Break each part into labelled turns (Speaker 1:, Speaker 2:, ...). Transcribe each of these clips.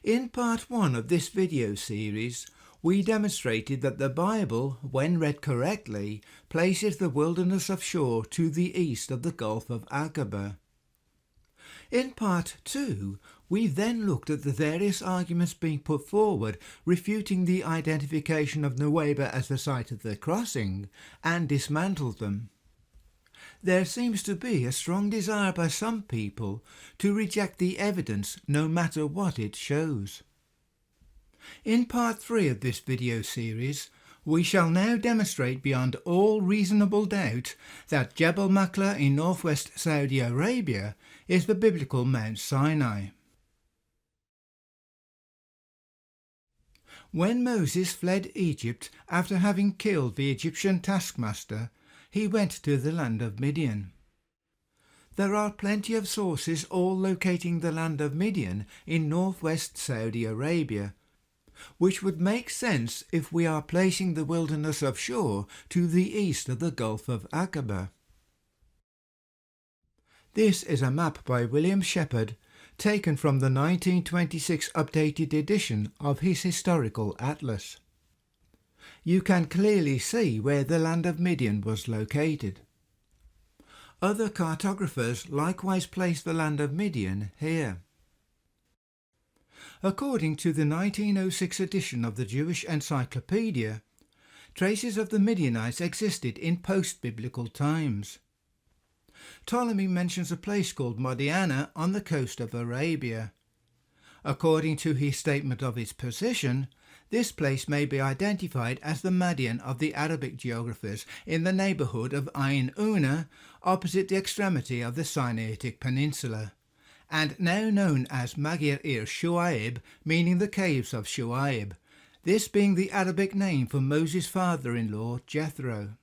Speaker 1: In part 1 of this video series, we demonstrated that the Bible, when read correctly, places the wilderness of Shur to the east of the Gulf of Agar. In part 2, we then looked at the various arguments being put forward refuting the identification of Nuweiba as the site of the crossing, and dismantled them. There seems to be a strong desire by some people to reject the evidence no matter what it shows. In part 3 of this video series, we shall now demonstrate beyond all reasonable doubt that Jabal Maqla in northwest Saudi Arabia is the biblical Mount Sinai. When Moses fled Egypt after having killed the Egyptian taskmaster, he went to the land of Midian. There are plenty of sources all locating the land of Midian in northwest Saudi Arabia, which would make sense if we are placing the wilderness of Shur to the east of the Gulf of Agar. This is a map by William Shepherd, taken from the 1926 updated edition of his historical atlas. You can clearly see where the land of Midian was located. Other cartographers likewise place the land of Midian here. According to the 1906 edition of the Jewish Encyclopedia, traces of the Midianites existed in post-biblical times. Ptolemy mentions a place called Midian on the coast of Arabia. According to his statement of its position, this place may be identified as the Midian of the Arabic geographers in the neighbourhood of Ain Una, opposite the extremity of the Sinaitic Peninsula, and now known as Magir-ir-Shu'aib, meaning the caves of Shu'aib, this being the Arabic name for Moses' father-in-law Jethro.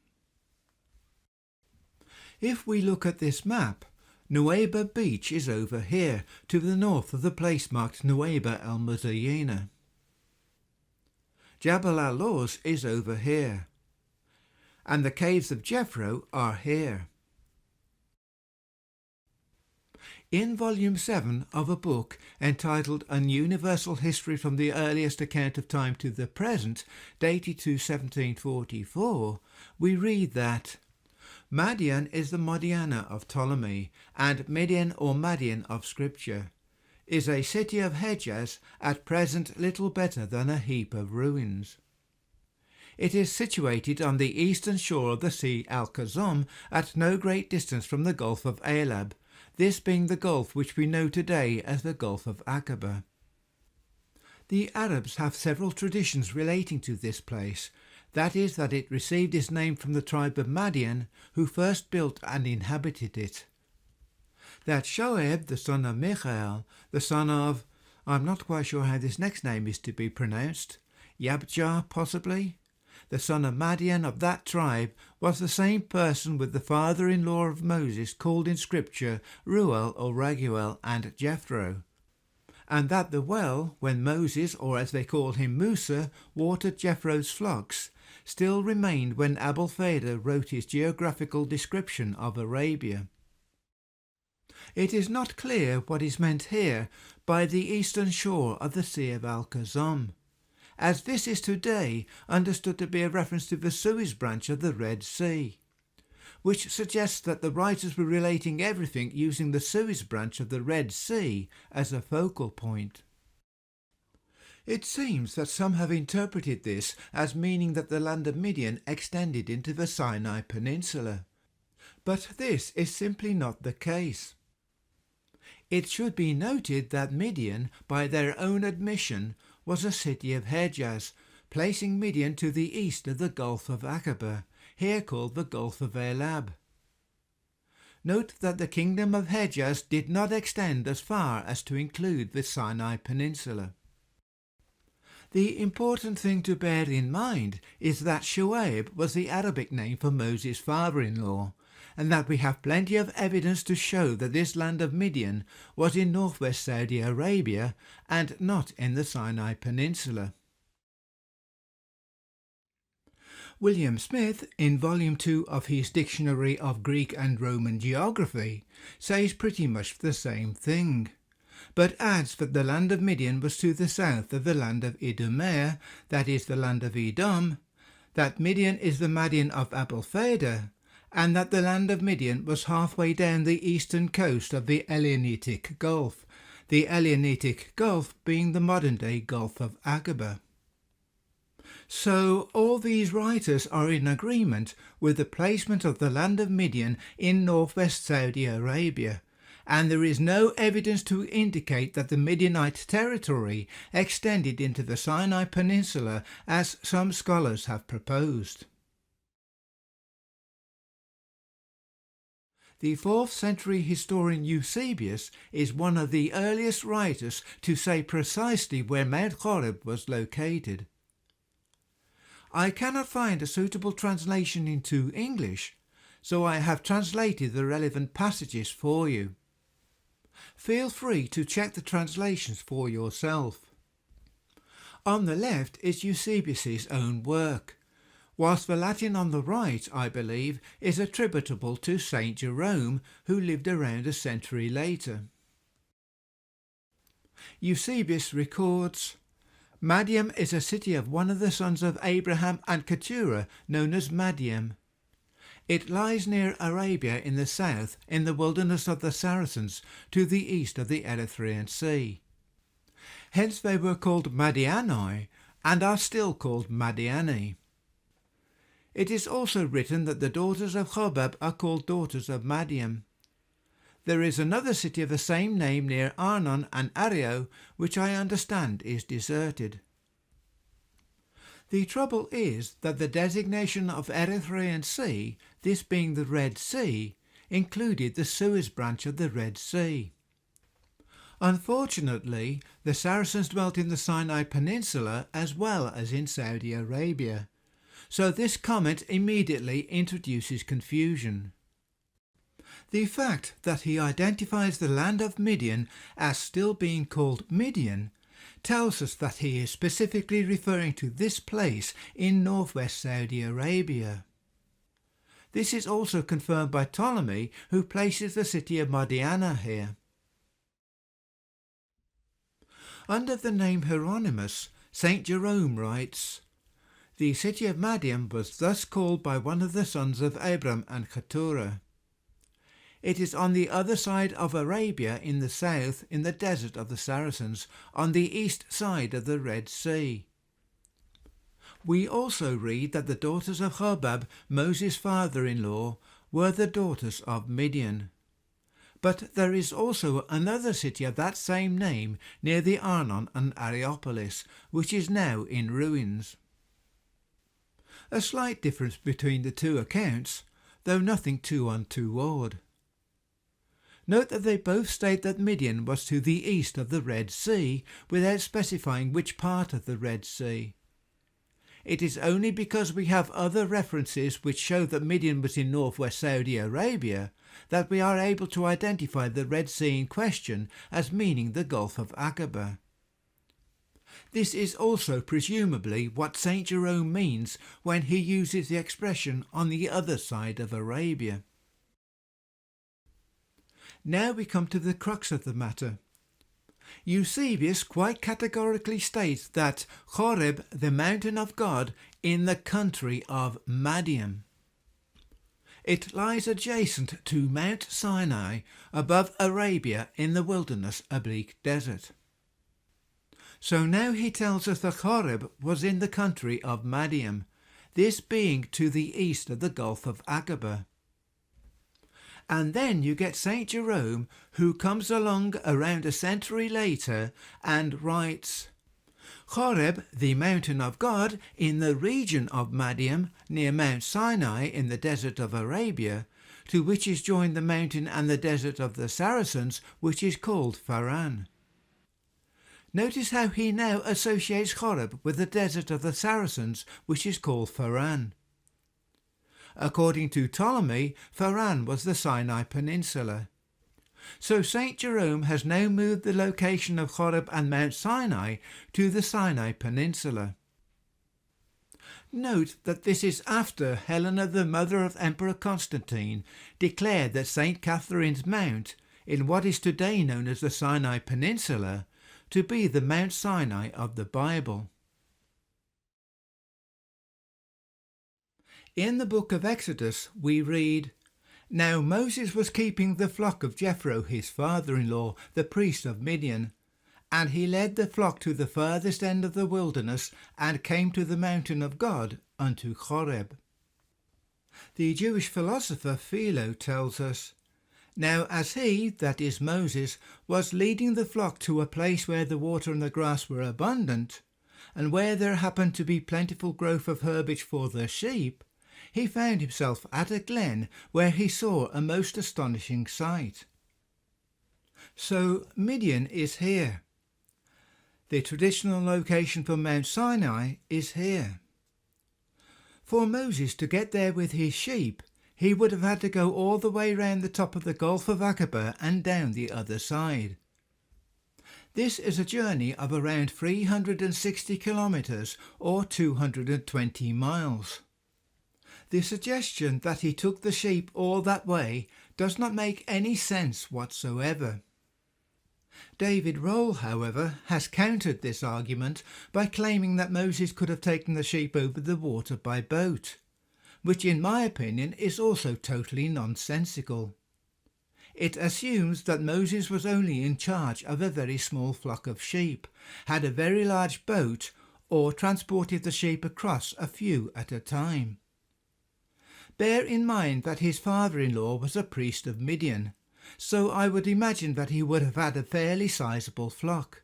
Speaker 1: If we look at this map, Nuweiba Beach is over here, to the north of the place marked Nuweiba al-Muzayyina. Jabal al Lawz is over here, and the caves of Jethro are here. In Volume 7 of a book entitled An Universal History from the Earliest Account of Time to the Present, dated to 1744, we read that Midian is the Modiana of Ptolemy, and Midian or Madian of Scripture, is a city of Hejaz, at present little better than a heap of ruins. It is situated on the eastern shore of the Sea Al-Kazum, at no great distance from the Gulf of Alab, this being the gulf which we know today as the Gulf of Aqaba. The Arabs have several traditions relating to this place, that is, that it received its name from the tribe of Midian, who first built and inhabited it. That Shoaib, the son of Michael, the son of, I'm not quite sure how this next name is to be pronounced, Yabjar possibly, the son of Midian of that tribe, was the same person with the father-in-law of Moses called in Scripture Ruel or Raguel and Jethro, and that the well, when Moses, or as they call him Musa, watered Jethro's flocks, still remained when Abulfeda wrote his geographical description of Arabia. It is not clear what is meant here by the eastern shore of the Sea of Al-Kazum, as this is today understood to be a reference to the Suez branch of the Red Sea, which suggests that the writers were relating everything using the Suez branch of the Red Sea as a focal point. It seems that some have interpreted this as meaning that the land of Midian extended into the Sinai Peninsula, but this is simply not the case. It should be noted that Midian, by their own admission, was a city of Hejaz, placing Midian to the east of the Gulf of Aqaba, here called the Gulf of Alab. Note that the kingdom of Hejaz did not extend as far as to include the Sinai Peninsula. The important thing to bear in mind is that Shu'aib was the Arabic name for Moses' father-in-law, and that we have plenty of evidence to show that this land of Midian was in northwest Saudi Arabia and not in the Sinai Peninsula. William Smith, in Volume 2 of his Dictionary of Greek and Roman Geography, says pretty much the same thing. but adds that the land of Midian was to the south of the land of Idumea, that is the land of Edom, that Midian is the Madian of Abel-Feda, and that the land of Midian was halfway down the eastern coast of the Eleunitic Gulf, the Eleunitic Gulf being the modern-day Gulf of Aqaba. So all these writers are in agreement with the placement of the land of Midian in northwest Saudi Arabia, and there is no evidence to indicate that the Midianite territory extended into the Sinai Peninsula as some scholars have proposed. The 4th century historian Eusebius is one of the earliest writers to say precisely where Mount Horeb was located. I cannot find a suitable translation into English, so I have translated the relevant passages for you. Feel free to check the translations for yourself. On the left is Eusebius's own work, whilst the Latin on the right, I believe, is attributable to Saint Jerome, who lived around a century later. Eusebius records, Madian is a city of one of the sons of Abraham and Keturah, known as Madian. It lies near Arabia in the south, in the wilderness of the Saracens, to the east of the Erythraean Sea. Hence they were called Madiani, and are still called Madiani. It is also written that the daughters of Hobab are called daughters of Madian. There is another city of the same name near Arnon and Ario, which I understand is deserted. The trouble is that the designation of Erythraean Sea, this being the Red Sea, included the Suez branch of the Red Sea. Unfortunately, the Saracens dwelt in the Sinai Peninsula as well as in Saudi Arabia, so this comment immediately introduces confusion. The fact that he identifies the land of Midian as still being called Midian tells us that he is specifically referring to this place in northwest Saudi Arabia. This is also confirmed by Ptolemy, who places the city of Madiana here. Under the name Hieronymus, St. Jerome writes, the city of Madian was thus called by one of the sons of Abram and Keturah. It is on the other side of Arabia in the south, in the desert of the Saracens, on the east side of the Red Sea. We also read that the daughters of Hobab, Moses' father-in-law, were the daughters of Midian. But there is also another city of that same name near the Arnon and Areopolis, which is now in ruins. A slight difference between the two accounts, though nothing too untoward. Note that they both state that Midian was to the east of the Red Sea, without specifying which part of the Red Sea. It is only because we have other references which show that Midian was in northwest Saudi Arabia that we are able to identify the Red Sea in question as meaning the Gulf of Aqaba. This is also presumably what St. Jerome means when he uses the expression on the other side of Arabia. Now we come to the crux of the matter. Eusebius quite categorically states that Horeb, the mountain of God, in the country of Madian. It lies adjacent to Mount Sinai, above Arabia in the wilderness oblique desert. So now he tells us that Horeb was in the country of Madian, this being to the east of the Gulf of Aqaba. And then you get St. Jerome, who comes along around a century later and writes, Horeb, the mountain of God, in the region of Madian, near Mount Sinai in the desert of Arabia, to which is joined the mountain and the desert of the Saracens, which is called Paran. Notice how he now associates Horeb with the desert of the Saracens, which is called Paran. According to Ptolemy, Paran was the Sinai Peninsula. So St. Jerome has now moved the location of Horeb and Mount Sinai to the Sinai Peninsula. Note that this is after Helena, the mother of Emperor Constantine, declared that St. Catherine's Mount, in what is today known as the Sinai Peninsula to be the Mount Sinai of the Bible. In the book of Exodus we read, "Now Moses was keeping the flock of Jethro his father-in-law, the priest of Midian, and he led the flock to the furthest end of the wilderness and came to the mountain of God unto Horeb." The Jewish philosopher Philo tells us, "Now as he, that is Moses, was leading the flock to a place where the water and the grass were abundant, and where there happened to be plentiful growth of herbage for the sheep, he found himself at a glen where he saw a most astonishing sight." So Midian is here. The traditional location for Mount Sinai is here. For Moses to get there with his sheep, he would have had to go all the way round the top of the Gulf of Agar and down the other side. This is a journey of around 360 kilometres or 220 miles. The suggestion that he took the sheep all that way does not make any sense whatsoever. David Roll, however, has countered this argument by claiming that Moses could have taken the sheep over the water by boat, which in my opinion is also totally nonsensical. It assumes that Moses was only in charge of a very small flock of sheep, had a very large boat, or transported the sheep across a few at a time. Bear in mind that his father-in-law was a priest of Midian, so I would imagine that he would have had a fairly sizable flock.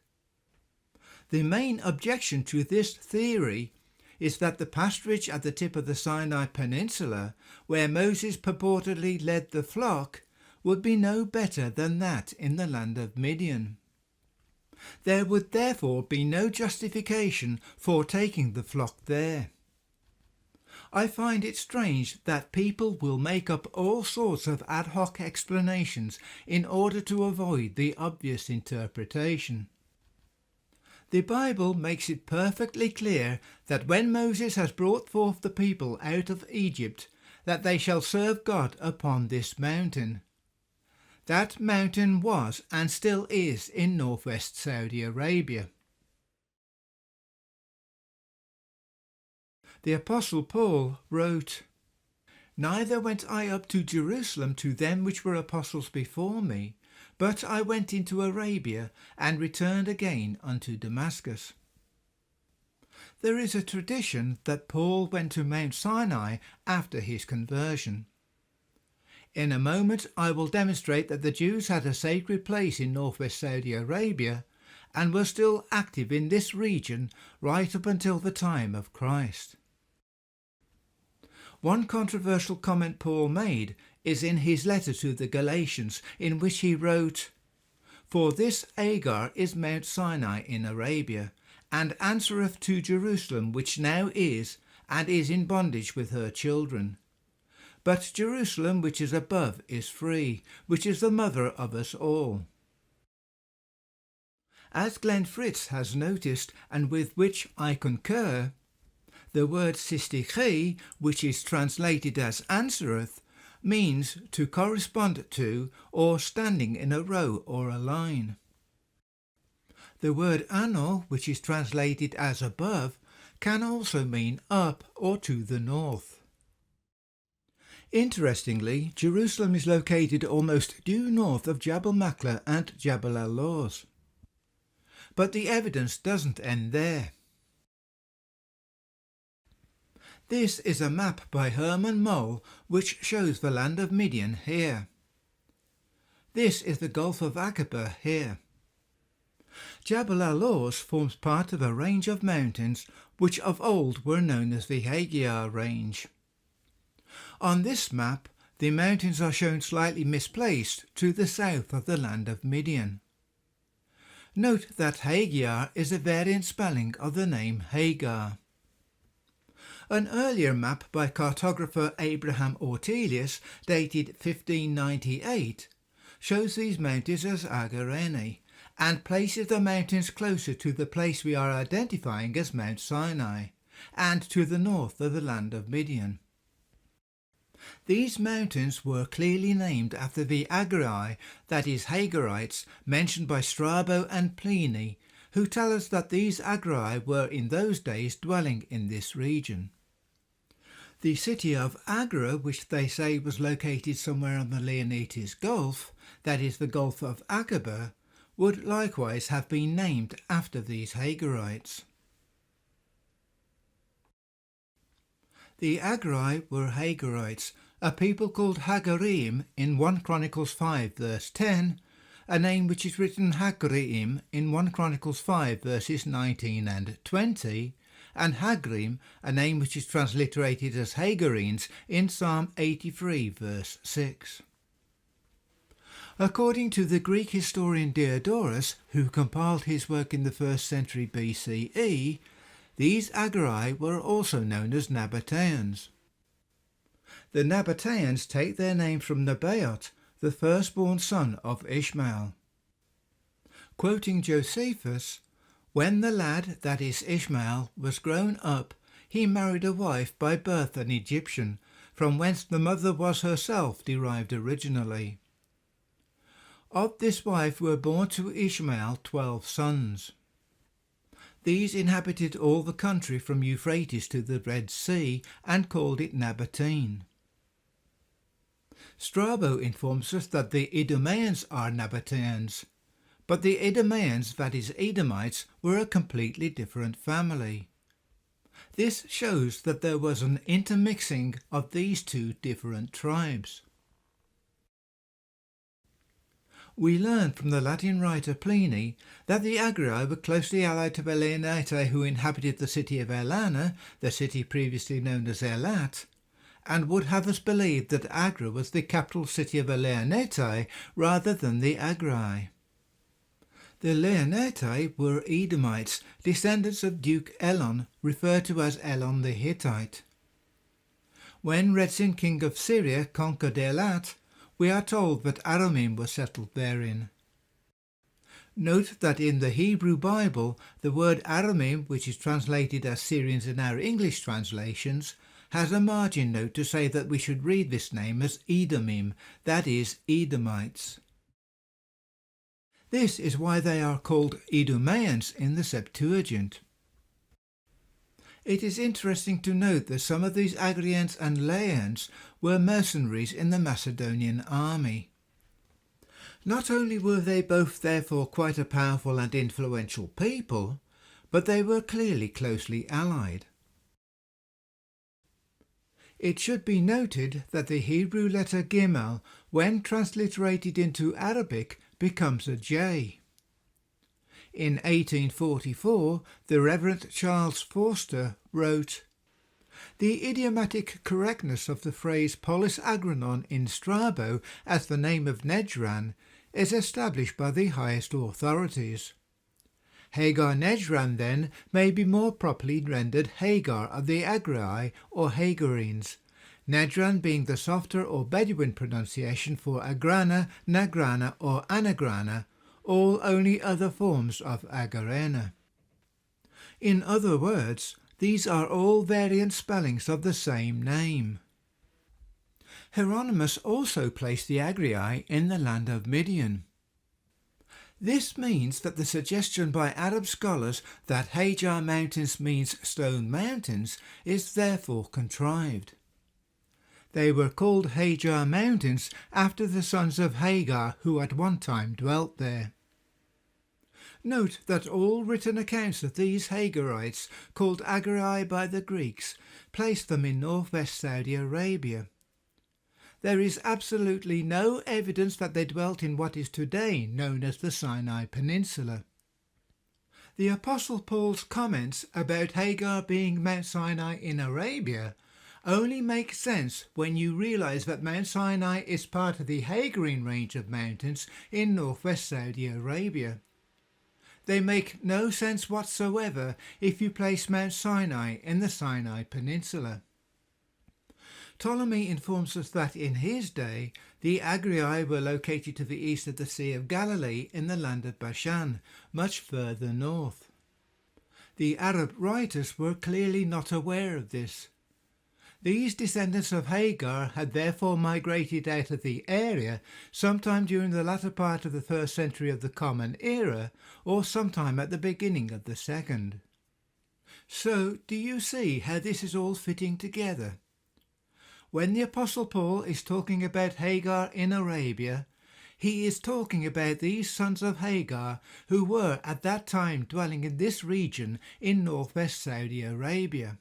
Speaker 1: The main objection to this theory is that the pasturage at the tip of the Sinai Peninsula, where Moses purportedly led the flock, would be no better than that in the land of Midian. There would therefore be no justification for taking the flock there. I find it strange that people will make up all sorts of ad hoc explanations in order to avoid the obvious interpretation. The Bible makes it perfectly clear that when Moses has brought forth the people out of Egypt, that they shall serve God upon this mountain. That mountain was and still is in northwest Saudi Arabia. The Apostle Paul wrote, "Neither went I up to Jerusalem to them which were apostles before me, but I went into Arabia, and returned again unto Damascus." There is a tradition that Paul went to Mount Sinai after his conversion. In a moment I will demonstrate that the Jews had a sacred place in northwest Saudi Arabia, and were still active in this region right up until the time of Christ. One controversial comment Paul made is in his letter to the Galatians, in which he wrote, "For this Agar is Mount Sinai in Arabia, and answereth to Jerusalem, which now is, and is in bondage with her children. But Jerusalem which is above is free, which is the mother of us all." As Glenn Fritz has noticed, and with which I concur, the word sistiche, which is translated as answereth, means to correspond to or standing in a row or a line. The word ano, which is translated as above, can also mean up or to the north. Interestingly, Jerusalem is located almost due north of Jabal Maqla and Jabal al Lawz. But the evidence doesn't end there. This is a map by Herman Moll which shows the land of Midian here. This is the Gulf of Agar here. Jabal al Lawz forms part of a range of mountains which of old were known as the Hagar range. On this map, the mountains are shown slightly misplaced to the south of the land of Midian. Note that Hagar is a variant spelling of the name Hagar. An earlier map by cartographer Abraham Ortelius, dated 1598, shows these mountains as Agarene, and places the mountains closer to the place we are identifying as Mount Sinai, and to the north of the land of Midian. These mountains were clearly named after the Agari, that is Hagarites, mentioned by Strabo and Pliny, who tell us that these Agari were in those days dwelling in this region. The city of Agar, which they say was located somewhere on the Leonetes Gulf, that is the Gulf of Aqaba, would likewise have been named after these Hagarites. The Agari were Hagarites, a people called Hagarim in 1 Chronicles 5 verse 10, a name which is written Hagarim in 1 Chronicles 5 verses 19 and 20, and Hagrim, a name which is transliterated as Hagarines in Psalm 83 verse 6. According to the Greek historian Diodorus, who compiled his work in the 1st century BCE, these Agari were also known as Nabateans. The Nabateans take their name from Nebaioth, the firstborn son of Ishmael. Quoting Josephus, "When the lad, that is Ishmael, was grown up, he married a wife by birth an Egyptian, from whence the mother was herself derived originally. Of this wife were born to Ishmael 12 sons. These inhabited all the country from Euphrates to the Red Sea, and called it Nabatene." Strabo informs us that the Idumeans are Nabateans, but the Idumeans, that is Edomites, were a completely different family. This shows that there was an intermixing of these two different tribes. We learn from the Latin writer Pliny that the Agari were closely allied to the Leonetae, who inhabited the city of Alanna, the city previously known as Elat, and would have us believe that Agra was the capital city of the Leonetae rather than the Agari. The Leonetae were Edomites, descendants of Duke Elon, referred to as Elon the Hittite. When Redzin, king of Syria, conquered Elat, we are told that Aramim were settled therein. Note that in the Hebrew Bible, the word Aramim, which is translated as Syrians in our English translations, has a margin note to say that we should read this name as Edomim, that is, Edomites. This is why they are called Idumeans in the Septuagint. It is interesting to note that some of these Agrians and Laans were mercenaries in the Macedonian army. Not only were they both therefore quite a powerful and influential people, but they were clearly closely allied. It should be noted that the Hebrew letter Gimel, when transliterated into Arabic, becomes a J. In 1844, the Reverend Charles Forster wrote, "The idiomatic correctness of the phrase polis agranon in Strabo as the name of Nejran is established by the highest authorities. Hagar Nejran, then, may be more properly rendered Hagar of the Agrai or Hagarines, Nejran being the softer or Bedouin pronunciation for Agrana, Nagrana or Anagrana, all only other forms of Agarena. In other words, these are all variant spellings of the same name." Hieronymus also placed the Agrii in the land of Midian. This means that the suggestion by Arab scholars that Hagar Mountains means stone mountains is therefore contrived. They were called Hagar Mountains after the sons of Hagar who at one time dwelt there. Note that all written accounts of these Hagarites, called Agari by the Greeks, place them in northwest Saudi Arabia. There is absolutely no evidence that they dwelt in what is today known as the Sinai Peninsula. The Apostle Paul's comments about Hagar being Mount Sinai in Arabia only make sense when you realize that Mount Sinai is part of the Hagarine range of mountains in northwest Saudi Arabia. They make no sense whatsoever if you place Mount Sinai in the Sinai Peninsula. Ptolemy informs us that in his day the Agrii were located to the east of the Sea of Galilee in the land of Bashan, much further north. The Arab writers were clearly not aware of this. These descendants of Hagar had therefore migrated out of the area sometime during the latter part of the 1st century of the Common Era, or sometime at the beginning of the 2nd. So, do you see how this is all fitting together? When the Apostle Paul is talking about Hagar in Arabia, he is talking about these sons of Hagar who were at that time dwelling in this region in northwest Saudi Arabia.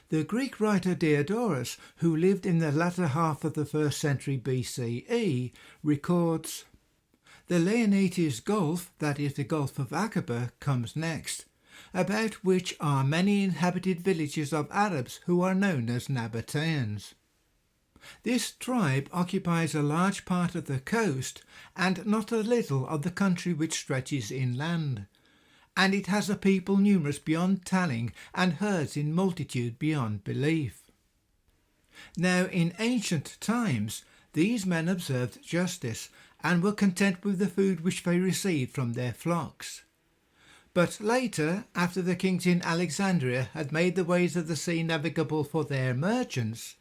Speaker 1: The Greek writer Diodorus, who lived in the latter half of the 1st century BCE, records, "The Leonetes Gulf, that is the Gulf of Aqaba, comes next, about which are many inhabited villages of Arabs who are known as Nabateans. This tribe occupies a large part of the coast and not a little of the country which stretches inland, and it has a people numerous beyond telling and herds in multitude beyond belief." Now in ancient times these men observed justice and were content with the food which they received from their flocks. But later, after the kings in Alexandria had made the ways of the sea navigable for their merchants,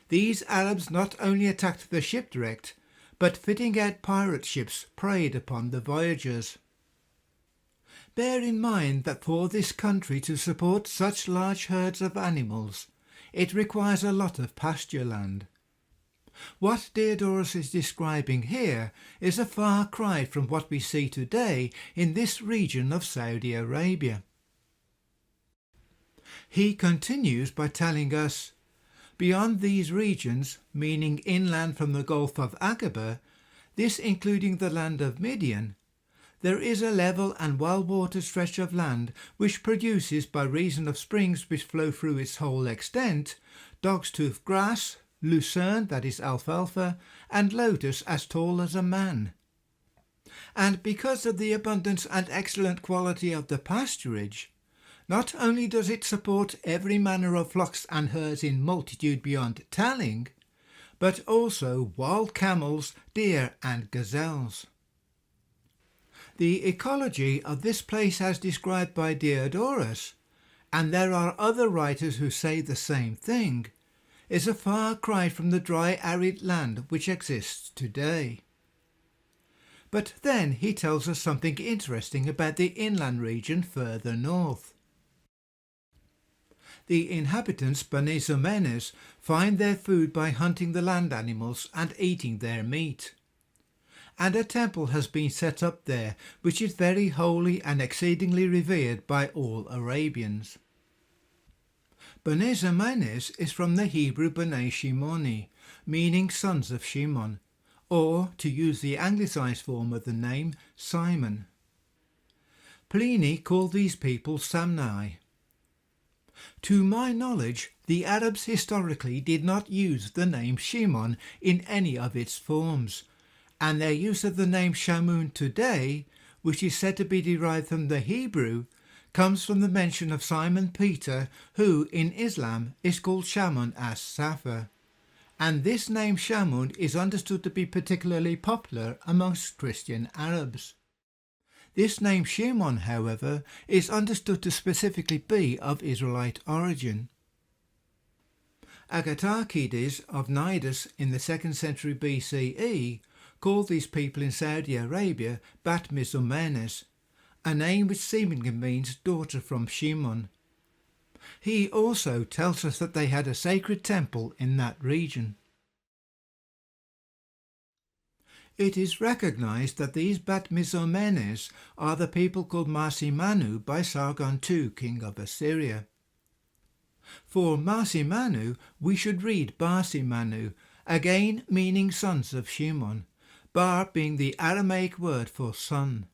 Speaker 1: these Arabs not only attacked the shipwrecked, but fitting out pirate ships preyed upon the voyagers. Bear in mind that for this country to support such large herds of animals, it requires a lot of pasture land. What Diodorus is describing here is a far cry from what we see today in this region of Saudi Arabia. He continues by telling us, beyond these regions, meaning inland from the Gulf of Aqaba, this including the land of Midian, there is a level and well-watered stretch of land which produces, by reason of springs which flow through its whole extent, dog's-tooth grass, lucerne, that is alfalfa, and lotus as tall as a man. And because of the abundance and excellent quality of the pasturage, not only does it support every manner of flocks and herds in multitude beyond telling, but also wild camels, deer, and gazelles. The ecology of this place as described by Diodorus, and there are other writers who say the same thing, is a far cry from the dry arid land which exists today. But then he tells us something interesting about the inland region further north. The inhabitants, Bani Zumenes, find their food by hunting the land animals and eating their meat. And a temple has been set up there, which is very holy and exceedingly revered by all Arabians. Bani Zumenes is from the Hebrew Bani Shimoni, meaning sons of Shimon, or, to use the anglicised form of the name, Simon. Pliny called these people Samnai. To my knowledge, the Arabs historically did not use the name Shimon in any of its forms, and their use of the name Shamun today, which is said to be derived from the Hebrew, comes from the mention of Simon Peter, who in Islam is called Shamun as-Safar, and this name Shamun is understood to be particularly popular amongst Christian Arabs. This name Shimon, however, is understood to specifically be of Israelite origin. Agatarchides of Cnidus in the 2nd century BCE called these people in Saudi Arabia Bat Mizumenes, a name which seemingly means daughter from Shimon. He also tells us that they had a sacred temple in that region. It is recognized that these Bat Mizumenes are the people called Marsimanu by Sargon II, king of Assyria. For Marsimanu we should read Barsimanu, again meaning sons of Shimon, Bar being the Aramaic word for son.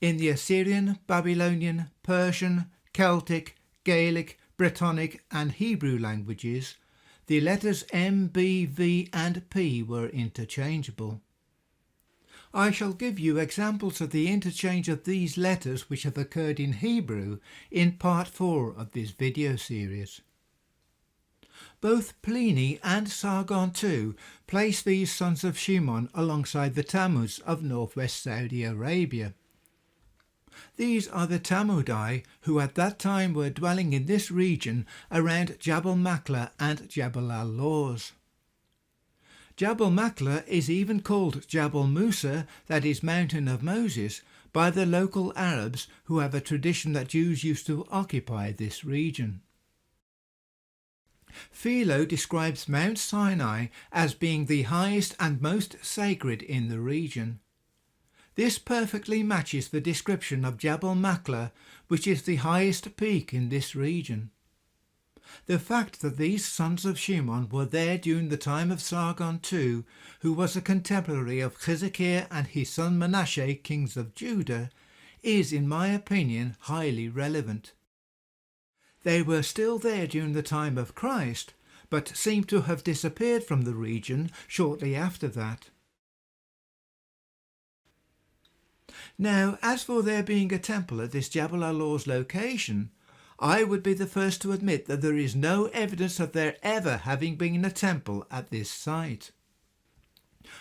Speaker 1: In the Assyrian, Babylonian, Persian, Celtic, Gaelic, Brittonic and Hebrew languages, the letters M, B, V and P were interchangeable. I shall give you examples of the interchange of these letters which have occurred in Hebrew in part 4 of this video series. Both Pliny and Sargon II place these sons of Shimon alongside the Tammuz of northwest Saudi Arabia. These are the Tamudai who at that time were dwelling in this region around Jabal Maqla and Jabal al Lawz. Jabal Maqla is even called Jabal Musa, that is Mountain of Moses, by the local Arabs who have a tradition that Jews used to occupy this region. Philo describes Mount Sinai as being the highest and most sacred in the region. This perfectly matches the description of Jabal Maqla, which is the highest peak in this region. The fact that these sons of Shimon were there during the time of Sargon II, who was a contemporary of Hezekiah and his son Manasseh, kings of Judah, is, in my opinion, highly relevant. They were still there during the time of Christ, but seem to have disappeared from the region shortly after that. Now, as for there being a temple at this Jabal al Lawz location, I would be the first to admit that there is no evidence of there ever having been a temple at this site.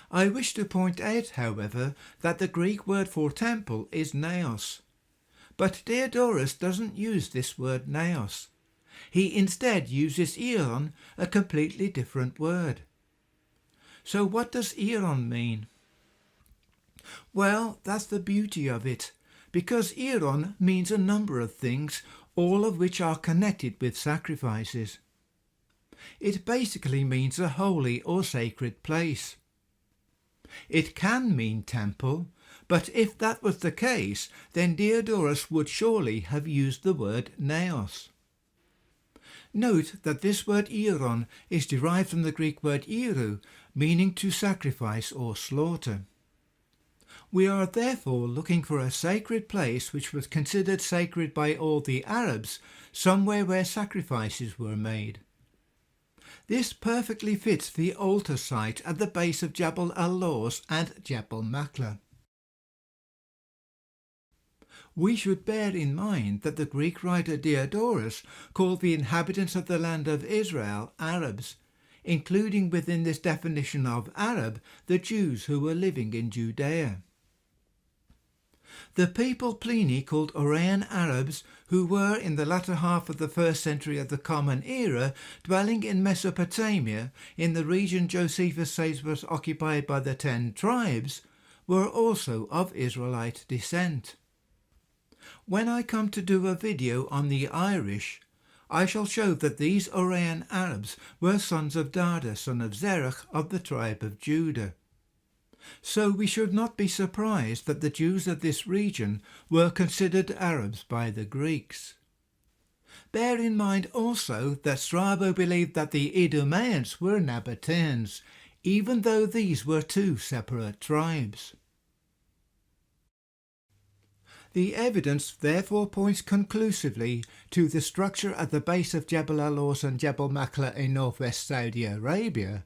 Speaker 1: I wish to point out, however, that the Greek word for temple is naos. But Diodorus doesn't use this word naos. He instead uses eiron, a completely different word. So what does eiron mean? Well, that's the beauty of it, because eiron means a number of things, all of which are connected with sacrifices. It basically means a holy or sacred place. It can mean temple, but if that was the case, then Diodorus would surely have used the word naos. Note that this word eiron is derived from the Greek word eiru, meaning to sacrifice or slaughter. We are therefore looking for a sacred place which was considered sacred by all the Arabs, somewhere where sacrifices were made. This perfectly fits the altar site at the base of Jabal al Lawz and Jabal Maqla. We should bear in mind that the Greek writer Diodorus called the inhabitants of the land of Israel Arabs, including within this definition of Arab the Jews who were living in Judea. The people Pliny called Araean Arabs, who were in the latter half of the 1st century of the Common Era dwelling in Mesopotamia, in the region Josephus says was occupied by the 10 tribes, were also of Israelite descent. When I come to do a video on the Irish, I shall show that these Araean Arabs were sons of Dada, son of Zerach, of the tribe of Judah. So we should not be surprised that the Jews of this region were considered Arabs by the Greeks. Bear in mind also that Strabo believed that the Idumeans were Nabateans, even though these were 2 separate tribes. The evidence therefore points conclusively to the structure at the base of Jabal al Lawz and Jabal Maqla in northwest Saudi Arabia,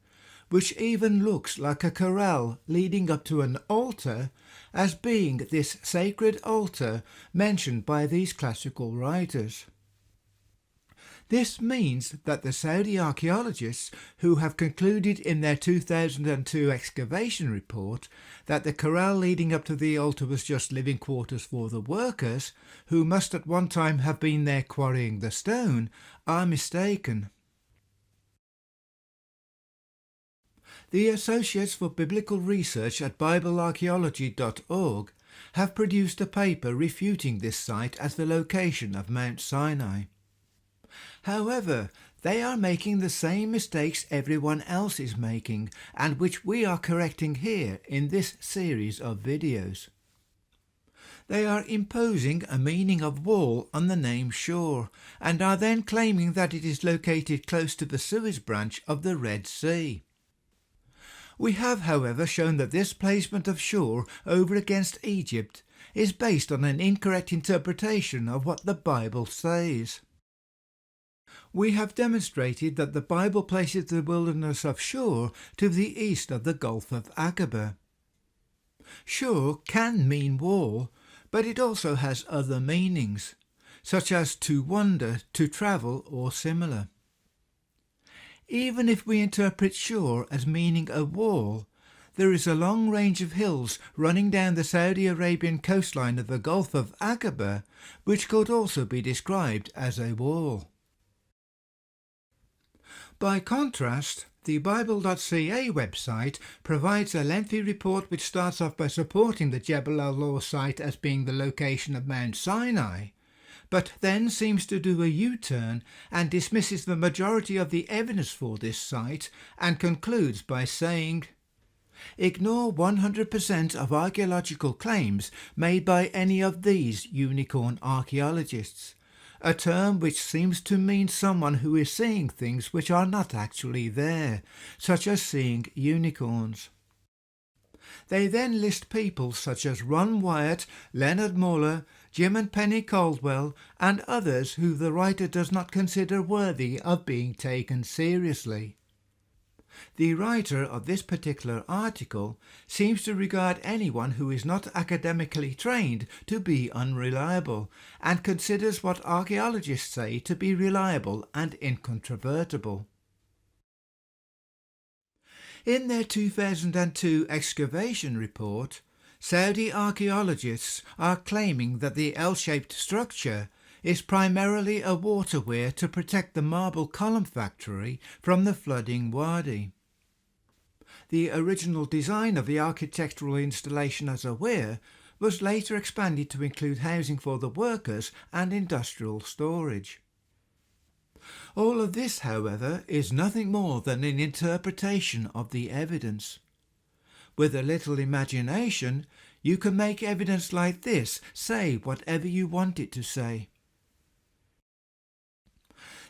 Speaker 1: which even looks like a corral leading up to an altar, as being this sacred altar mentioned by these classical writers. This means that the Saudi archaeologists, who have concluded in their 2002 excavation report that the corral leading up to the altar was just living quarters for the workers, who must at one time have been there quarrying the stone, are mistaken. The Associates for Biblical Research at BibleArchaeology.org have produced a paper refuting this site as the location of Mount Sinai. However, they are making the same mistakes everyone else is making, and which we are correcting here in this series of videos. They are imposing a meaning of wall on the name Shur, and are then claiming that it is located close to the Suez branch of the Red Sea. We have, however, shown that this placement of Shur over against Egypt is based on an incorrect interpretation of what the Bible says. We have demonstrated that the Bible places the wilderness of Shur to the east of the Gulf of Aqaba. Shur can mean wall, but it also has other meanings, such as to wander, to travel, or similar. Even if we interpret Shur as meaning a wall, there is a long range of hills running down the Saudi Arabian coastline of the Gulf of Aqaba, which could also be described as a wall. By contrast, the Bible.ca website provides a lengthy report which starts off by supporting the Jabal al Lawz site as being the location of Mount Sinai, but then seems to do a U-turn and dismisses the majority of the evidence for this site and concludes by saying, "Ignore 100% of archaeological claims made by any of these unicorn archaeologists," a term which seems to mean someone who is seeing things which are not actually there, such as seeing unicorns. They then list people such as Ron Wyatt, Leonard Muller, Jim and Penny Caldwell, and others who the writer does not consider worthy of being taken seriously. The writer of this particular article seems to regard anyone who is not academically trained to be unreliable, and considers what archaeologists say to be reliable and incontrovertible. In their 2002 excavation report, Saudi archaeologists are claiming that the L-shaped structure is primarily a water weir to protect the marble column factory from the flooding wadi. The original design of the architectural installation as a weir was later expanded to include housing for the workers and industrial storage. All of this, however, is nothing more than an interpretation of the evidence. With a little imagination, you can make evidence like this say whatever you want it to say.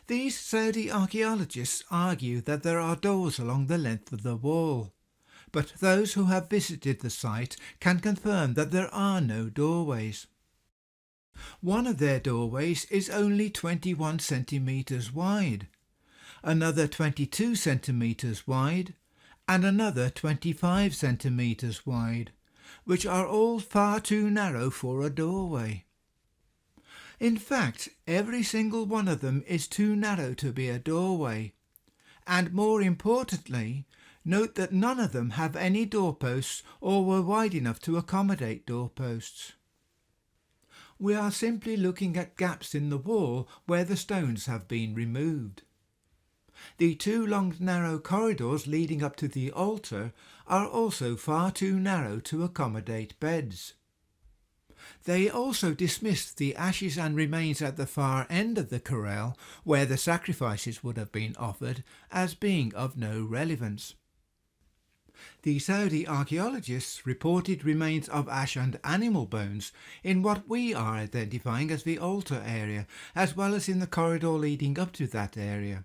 Speaker 1: These Saudi archaeologists argue that there are doors along the length of the wall, but those who have visited the site can confirm that there are no doorways. One of their doorways is only 21 centimetres wide, another 22 centimetres wide, and another 25 centimetres wide, which are all far too narrow for a doorway. In fact, every single one of them is too narrow to be a doorway, and more importantly, note that none of them have any doorposts or were wide enough to accommodate doorposts. We are simply looking at gaps in the wall where the stones have been removed. The two long narrow corridors leading up to the altar are also far too narrow to accommodate beds. They also dismissed the ashes and remains at the far end of the corral, where the sacrifices would have been offered, as being of no relevance. The Saudi archaeologists reported remains of ash and animal bones in what we are identifying as the altar area, as well as in the corridor leading up to that area,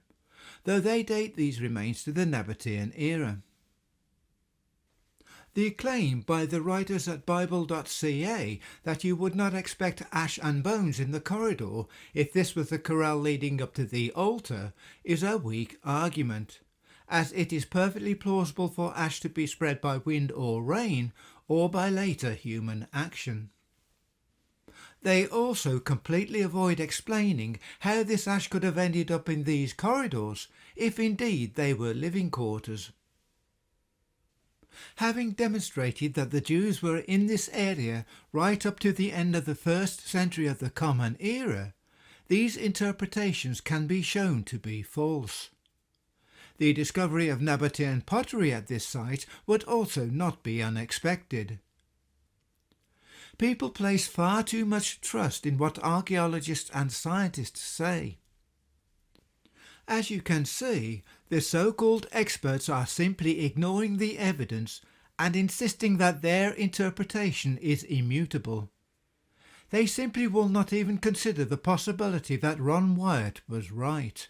Speaker 1: though they date these remains to the Nabatean era. The claim by the writers at Bible.ca that you would not expect ash and bones in the corridor if this was the corral leading up to the altar is a weak argument, as it is perfectly plausible for ash to be spread by wind or rain, or by later human action. They also completely avoid explaining how this ash could have ended up in these corridors, if indeed they were living quarters. Having demonstrated that the Jews were in this area right up to the end of the 1st century of the Common Era, these interpretations can be shown to be false. The discovery of Nabatean pottery at this site would also not be unexpected. People place far too much trust in what archaeologists and scientists say. As you can see, the so-called experts are simply ignoring the evidence and insisting that their interpretation is immutable. They simply will not even consider the possibility that Ron Wyatt was right.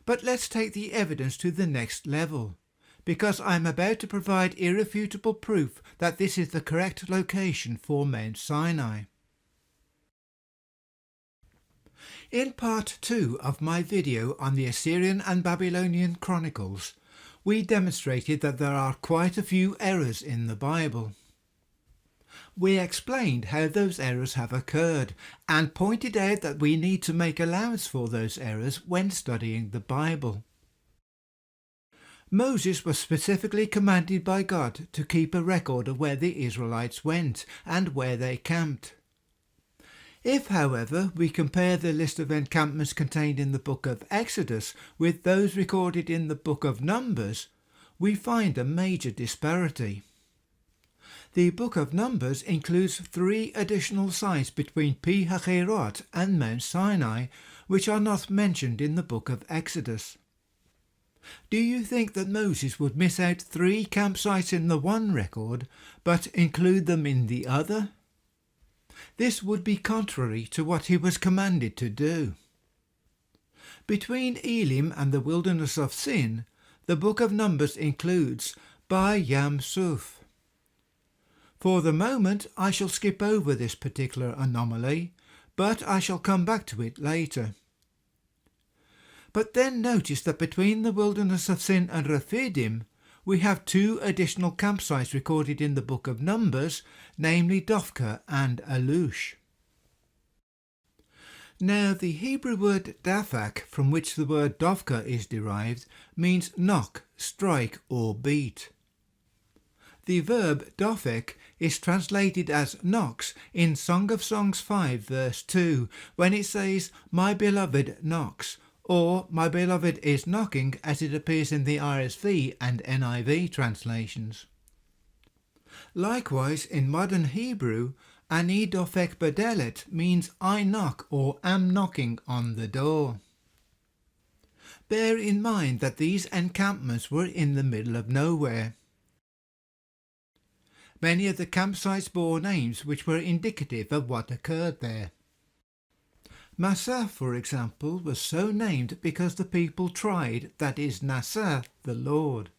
Speaker 1: But let's take the evidence to the next level, because I'm about to provide irrefutable proof that this is the correct location for Mount Sinai. In part 2 of my video on the Assyrian and Babylonian Chronicles, we demonstrated that there are quite a few errors in the Bible. We explained how those errors have occurred and pointed out that we need to make allowance for those errors when studying the Bible. Moses was specifically commanded by God to keep a record of where the Israelites went and where they camped. If, however, we compare the list of encampments contained in the book of Exodus with those recorded in the book of Numbers, we find a major disparity. The book of Numbers includes 3 additional sites between Pi Hahiroth and Mount Sinai, which are not mentioned in the book of Exodus. Do you think that Moses would miss out 3 campsites in the one record, but include them in the other? This would be contrary to what he was commanded to do. Between Elim and the wilderness of Sin, the book of Numbers includes Ba Yam Suf. For the moment, I shall skip over this particular anomaly, but I shall come back to it later. But then notice that between the wilderness of Sin and Rephidim, we have 2 additional campsites recorded in the book of Numbers, namely Dophkah and Alush. Now, the Hebrew word dafak, from which the word Dophkah is derived, means knock, strike or beat. The verb dophek is translated as knocks in Song of Songs 5 verse 2, when it says, "My beloved knocks," or "My beloved is knocking," as it appears in the RSV and NIV translations. Likewise, in modern Hebrew, Ani dofek bedelet means I knock or am knocking on the door. Bear in mind that these encampments were in the middle of nowhere. Many of the campsites bore names which were indicative of what occurred there. Massah, for example, was so named because the people tried, that is Nassah, the Lord.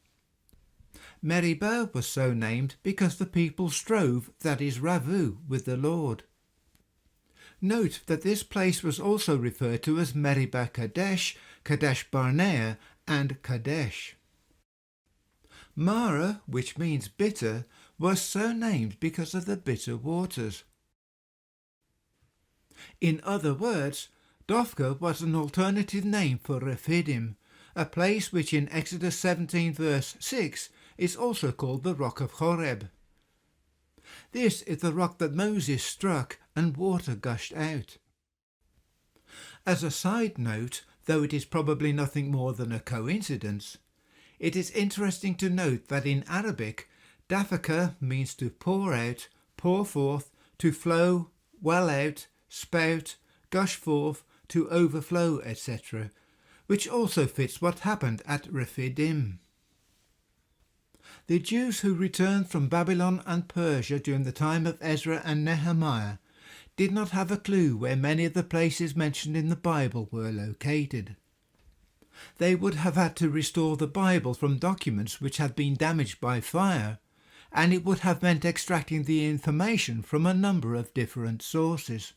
Speaker 1: Meribah was so named because the people strove, that is Ravu, with the Lord. Note that this place was also referred to as Meribah Kadesh, Kadesh Barnea, and Kadesh. Marah, which means bitter, was so named because of the bitter waters. In other words, Dophkah was an alternative name for Rephidim, a place which in Exodus 17 verse 6 is also called the Rock of Horeb. This is the rock that Moses struck and water gushed out. As a side note, though it is probably nothing more than a coincidence, it is interesting to note that in Arabic, Dophkah means to pour out, pour forth, to flow, well out, spout, gush forth, to overflow, etc., which also fits what happened at Rephidim. The Jews who returned from Babylon and Persia during the time of Ezra and Nehemiah did not have a clue where many of the places mentioned in the Bible were located. They would have had to restore the Bible from documents which had been damaged by fire, and it would have meant extracting the information from a number of different sources.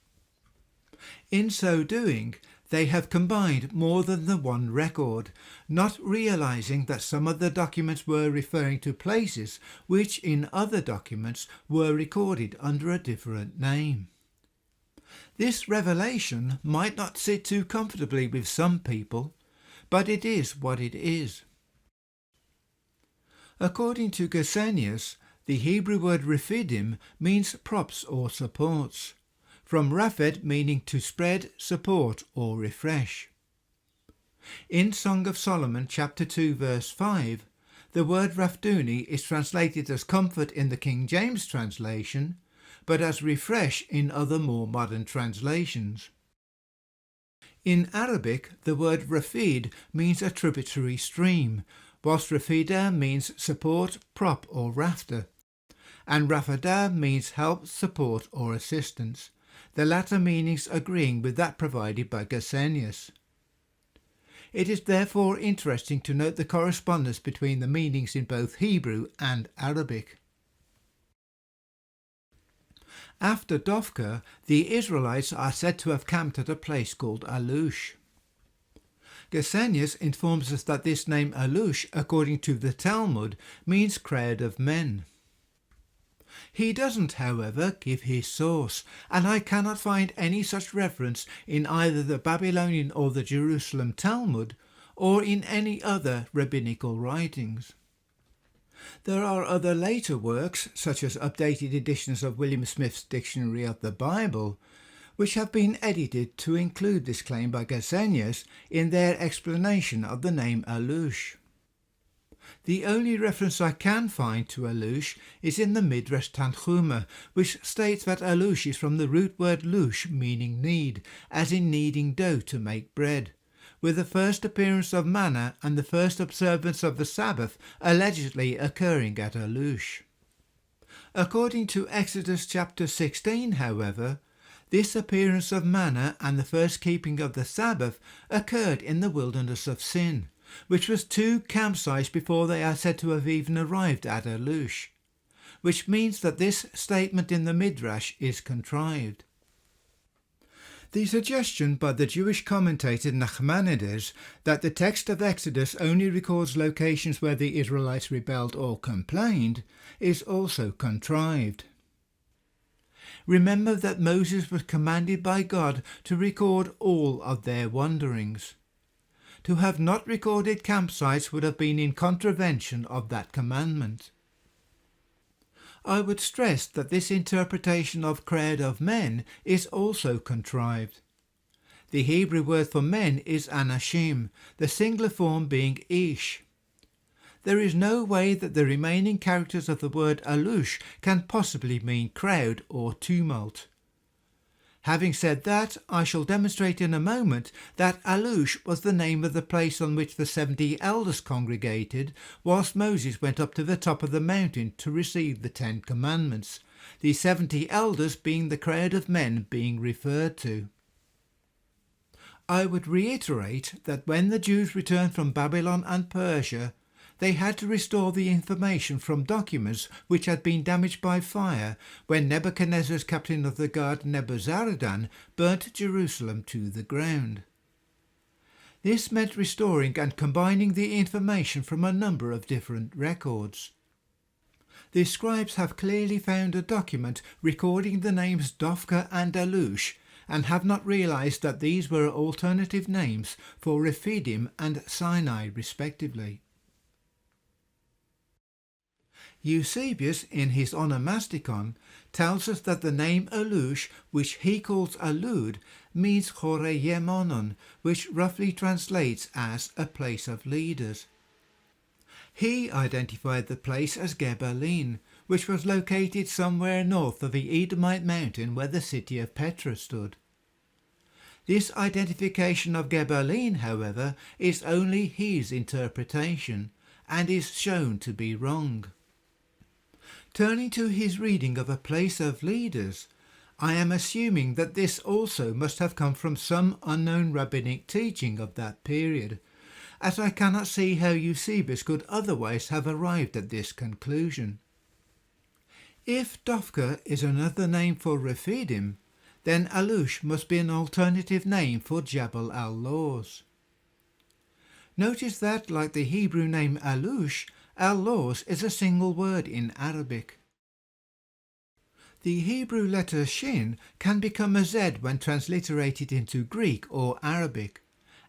Speaker 1: In so doing, they have combined more than the one record, not realizing that some of the documents were referring to places which in other documents were recorded under a different name. This revelation might not sit too comfortably with some people, but it is what it is. According to Gesenius, the Hebrew word Rephidim means props or supports, from Raphed meaning to spread, support or refresh. In Song of Solomon chapter 2 verse 5, the word Raphduni is translated as comfort in the King James translation, but as refresh in other more modern translations. In Arabic, the word Rafid means a tributary stream, whilst Rafida means support, prop or rafter, and Rafada means help, support or assistance, the latter meanings agreeing with that provided by Gesenius. It is therefore interesting to note the correspondence between the meanings in both Hebrew and Arabic. After Dophkah, the Israelites are said to have camped at a place called Alush. Gesenius informs us that this name Alush, according to the Talmud, means crowd of men. He doesn't, however, give his source, and I cannot find any such reference in either the Babylonian or the Jerusalem Talmud, or in any other rabbinical writings. There are other later works, such as updated editions of William Smith's Dictionary of the Bible, which have been edited to include this claim by Gesenius in their explanation of the name Alush. The only reference I can find to Alush is in the Midrash Tanchuma, which states that Alush is from the root word lush, meaning knead, as in kneading dough to make bread, with the first appearance of manna and the first observance of the Sabbath allegedly occurring at Alush. According to Exodus chapter 16, however, this appearance of manna and the first keeping of the Sabbath occurred in the wilderness of Sin, which was 2 campsites before they are said to have even arrived at Alush, which means that this statement in the Midrash is contrived. The suggestion by the Jewish commentator Nachmanides that the text of Exodus only records locations where the Israelites rebelled or complained is also contrived. Remember that Moses was commanded by God to record all of their wanderings. To have not recorded campsites would have been in contravention of that commandment. I would stress that this interpretation of crowd of men is also contrived. The Hebrew word for men is anashim, the singular form being ish. There is no way that the remaining characters of the word alush can possibly mean crowd or tumult. Having said that, I shall demonstrate in a moment that Alush was the name of the place on which the 70 elders congregated whilst Moses went up to the top of the mountain to receive the 10 Commandments, the 70 elders being the crowd of men being referred to. I would reiterate that when the Jews returned from Babylon and Persia, they had to restore the information from documents which had been damaged by fire when Nebuchadnezzar's captain of the guard Nebuzaradan burnt Jerusalem to the ground. This meant restoring and combining the information from a number of different records. The scribes have clearly found a document recording the names Dophkah and Alush and have not realized that these were alternative names for Rephidim and Sinai respectively. Eusebius, in his Onomasticon, tells us that the name Alush, which he calls Alud, means Choreyemonon, which roughly translates as a place of leaders. He identified the place as Gebalin, which was located somewhere north of the Edomite mountain where the city of Petra stood. This identification of Gebalin, however, is only his interpretation, and is shown to be wrong. Turning to his reading of a place of leaders, I am assuming that this also must have come from some unknown rabbinic teaching of that period, as I cannot see how Eusebius could otherwise have arrived at this conclusion. If Dophkah is another name for Rephidim, then Alush must be an alternative name for Jabal al Lawz. Notice that, like the Hebrew name Alush, al Lawz is a single word in Arabic. The Hebrew letter Shin can become a Z when transliterated into Greek or Arabic,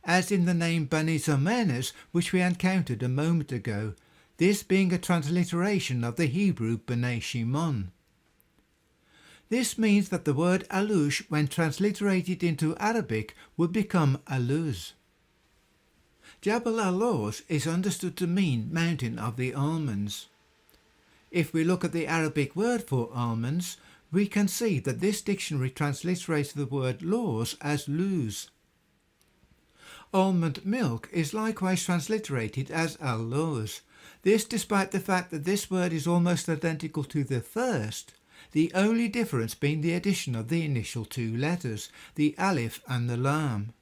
Speaker 1: as in the name Bani Zomenes, which we encountered a moment ago, this being a transliteration of the Hebrew Bnei Shimon. This means that the word Alush, when transliterated into Arabic, would become Aluz. Jabal al Lawz is understood to mean mountain of the almonds. If we look at the Arabic word for almonds, we can see that this dictionary transliterates the word Lawz as luz. Almond milk is likewise transliterated as al Lawz, this despite the fact that this word is almost identical to the first, the only difference being the addition of the initial 2 letters, the alif and the lam.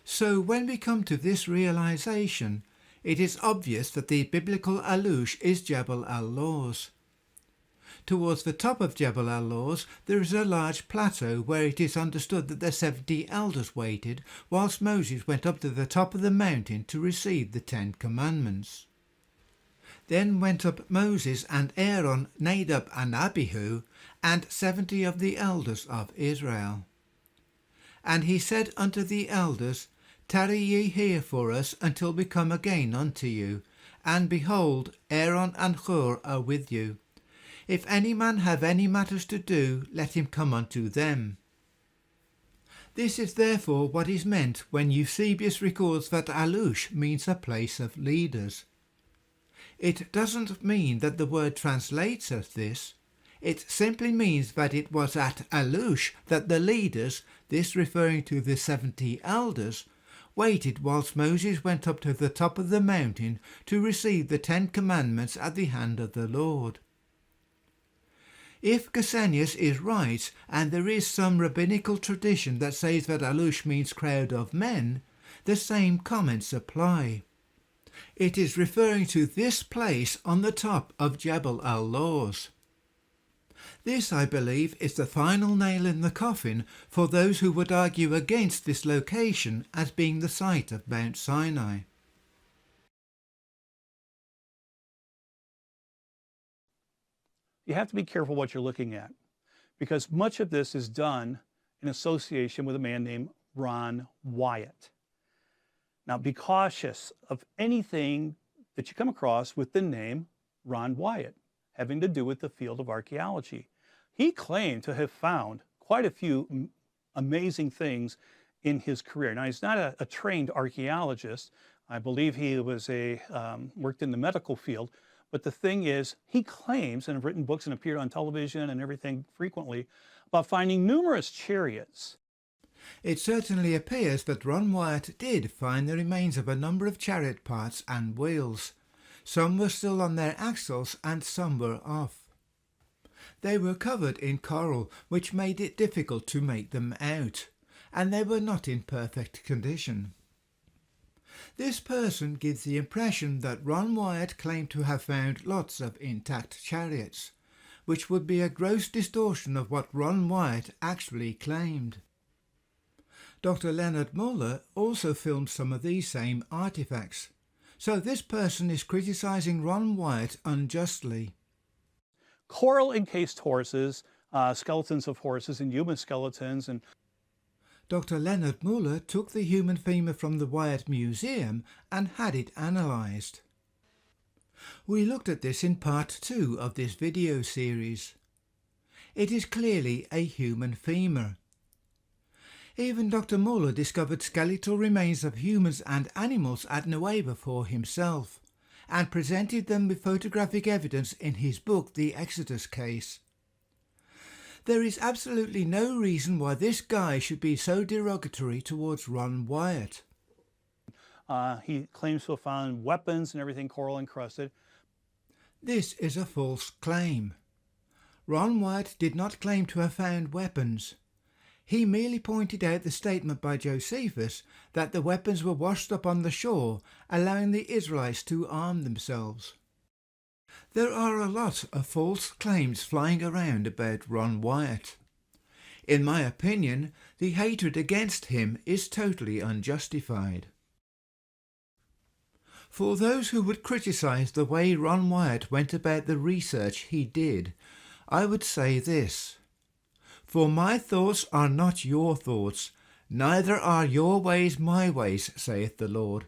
Speaker 1: So when we come to this realization, it is obvious that the biblical Alush is Jabal al Lawz. Towards the top of Jabal al Lawz there is a large plateau where it is understood that the 70 elders waited whilst Moses went up to the top of the mountain to receive the 10 Commandments. Then went up Moses and Aaron, Nadab and Abihu, and 70 of the elders of Israel. And he said unto the elders, Tarry ye here for us until we come again unto you. And behold, Aaron and Hur are with you. If any man have any matters to do, let him come unto them. This is therefore what is meant when Eusebius records that Alush means a place of leaders. It doesn't mean that the word translates as this. It simply means that it was at Alush that the leaders, this referring to the 70 elders, waited whilst Moses went up to the top of the mountain to receive the 10 commandments at the hand of the Lord. If Gesenius is right, and there is some rabbinical tradition that says that Alush means crowd of men, the same comments apply. It is referring to this place on the top of Jabal al Lawz. This, I believe, is the final nail in the coffin for those who would argue against this location as being the site of Mount Sinai.
Speaker 2: You have to be careful what you're looking at, because much of this is done in association with a man named Ron Wyatt. Now, be cautious of anything that you come across with the name Ron Wyatt, having to do with the field of archaeology. He claimed to have found quite a few amazing things in his career. Now, he's not a trained archaeologist. I believe he was worked in the medical field. But the thing is, he claims, and have written books and appeared on television and everything frequently, about finding numerous chariots.
Speaker 1: It certainly appears that Ron Wyatt did find the remains of a number of chariot parts and wheels. Some were still on their axles and some were off. They were covered in coral, which made it difficult to make them out, and they were not in perfect condition. This person gives the impression that Ron Wyatt claimed to have found lots of intact chariots, which would be a gross distortion of what Ron Wyatt actually claimed. Dr. Leonard Muller also filmed some of these same artifacts, so this person is criticizing Ron Wyatt unjustly.
Speaker 2: Coral encased horses, skeletons of horses and human skeletons, and
Speaker 1: Dr. Leonard Muller took the human femur from the Wyatt Museum and had it analysed. We looked at this in part 2 of this video series. It is clearly a human femur. Even Dr. Muller discovered skeletal remains of humans and animals at Nueva for himself, and presented them with photographic evidence in his book The Exodus Case. There is absolutely no reason why this guy should be so derogatory towards Ron Wyatt.
Speaker 2: He claims to have found weapons and everything coral encrusted.
Speaker 1: This is a false claim. Ron Wyatt did not claim to have found weapons. He merely pointed out the statement by Josephus that the weapons were washed up on the shore, allowing the Israelites to arm themselves. There are a lot of false claims flying around about Ron Wyatt. In my opinion, the hatred against him is totally unjustified. For those who would criticise the way Ron Wyatt went about the research he did, I would say this: For my thoughts are not your thoughts, neither are your ways my ways, saith the Lord.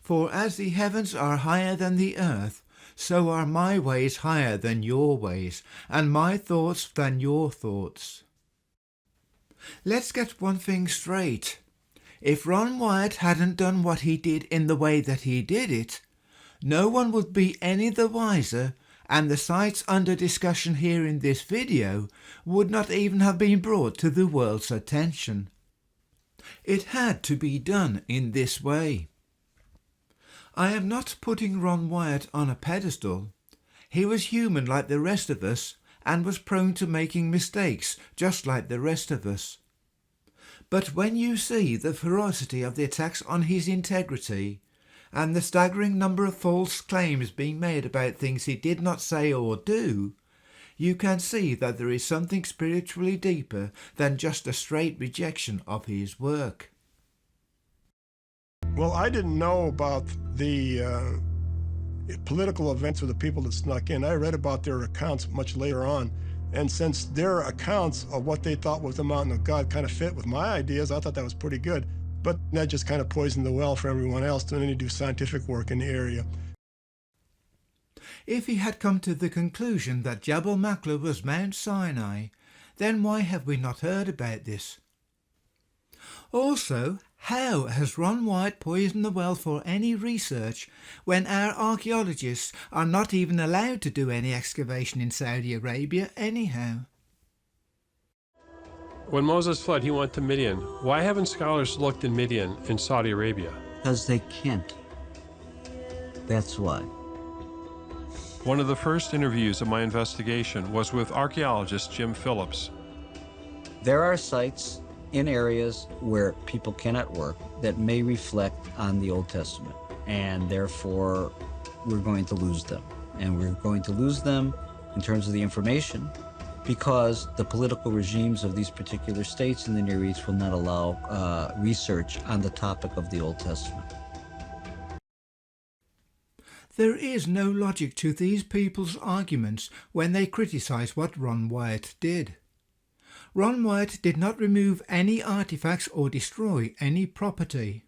Speaker 1: For as the heavens are higher than the earth, so are my ways higher than your ways, and my thoughts than your thoughts. Let's get one thing straight. If Ron Wyatt hadn't done what he did in the way that he did it, no one would be any the wiser, and the sites under discussion here in this video would not even have been brought to the world's attention. It had to be done in this way. I am not putting Ron Wyatt on a pedestal. He was human like the rest of us and was prone to making mistakes just like the rest of us. But when you see the ferocity of the attacks on his integrity and the staggering number of false claims being made about things he did not say or do, you can see that there is something spiritually deeper than just a straight rejection of his work.
Speaker 3: Well, I didn't know about the political events of the people that snuck in. I read about their accounts much later on. And since their accounts of what they thought was the mountain of God kind of fit with my ideas, I thought that was pretty good. but that just kind of poisoned the well for everyone else doing any scientific work in the area.
Speaker 1: If he had come to the conclusion that Jabal Maqla was Mount Sinai, then why have we not heard about this? Also, how has Ron Wyatt poisoned the well for any research when our archaeologists are not even allowed to do any excavation in Saudi Arabia anyhow?
Speaker 4: When Moses fled, he went to Midian. Why haven't scholars looked in Midian in Saudi Arabia?
Speaker 5: Because they can't. That's why.
Speaker 4: One of the first interviews of my investigation was with archaeologist Jim Phillips.
Speaker 5: There are sites in areas where people cannot work that may reflect on the Old Testament, and therefore we're going to lose them. And we're going to lose them in terms of the information because the political regimes of these particular states in the Near East will not allow research on the topic of the Old Testament.
Speaker 1: There is no logic to these people's arguments when they criticize what Ron Wyatt did. Ron Wyatt did not remove any artifacts or destroy any property.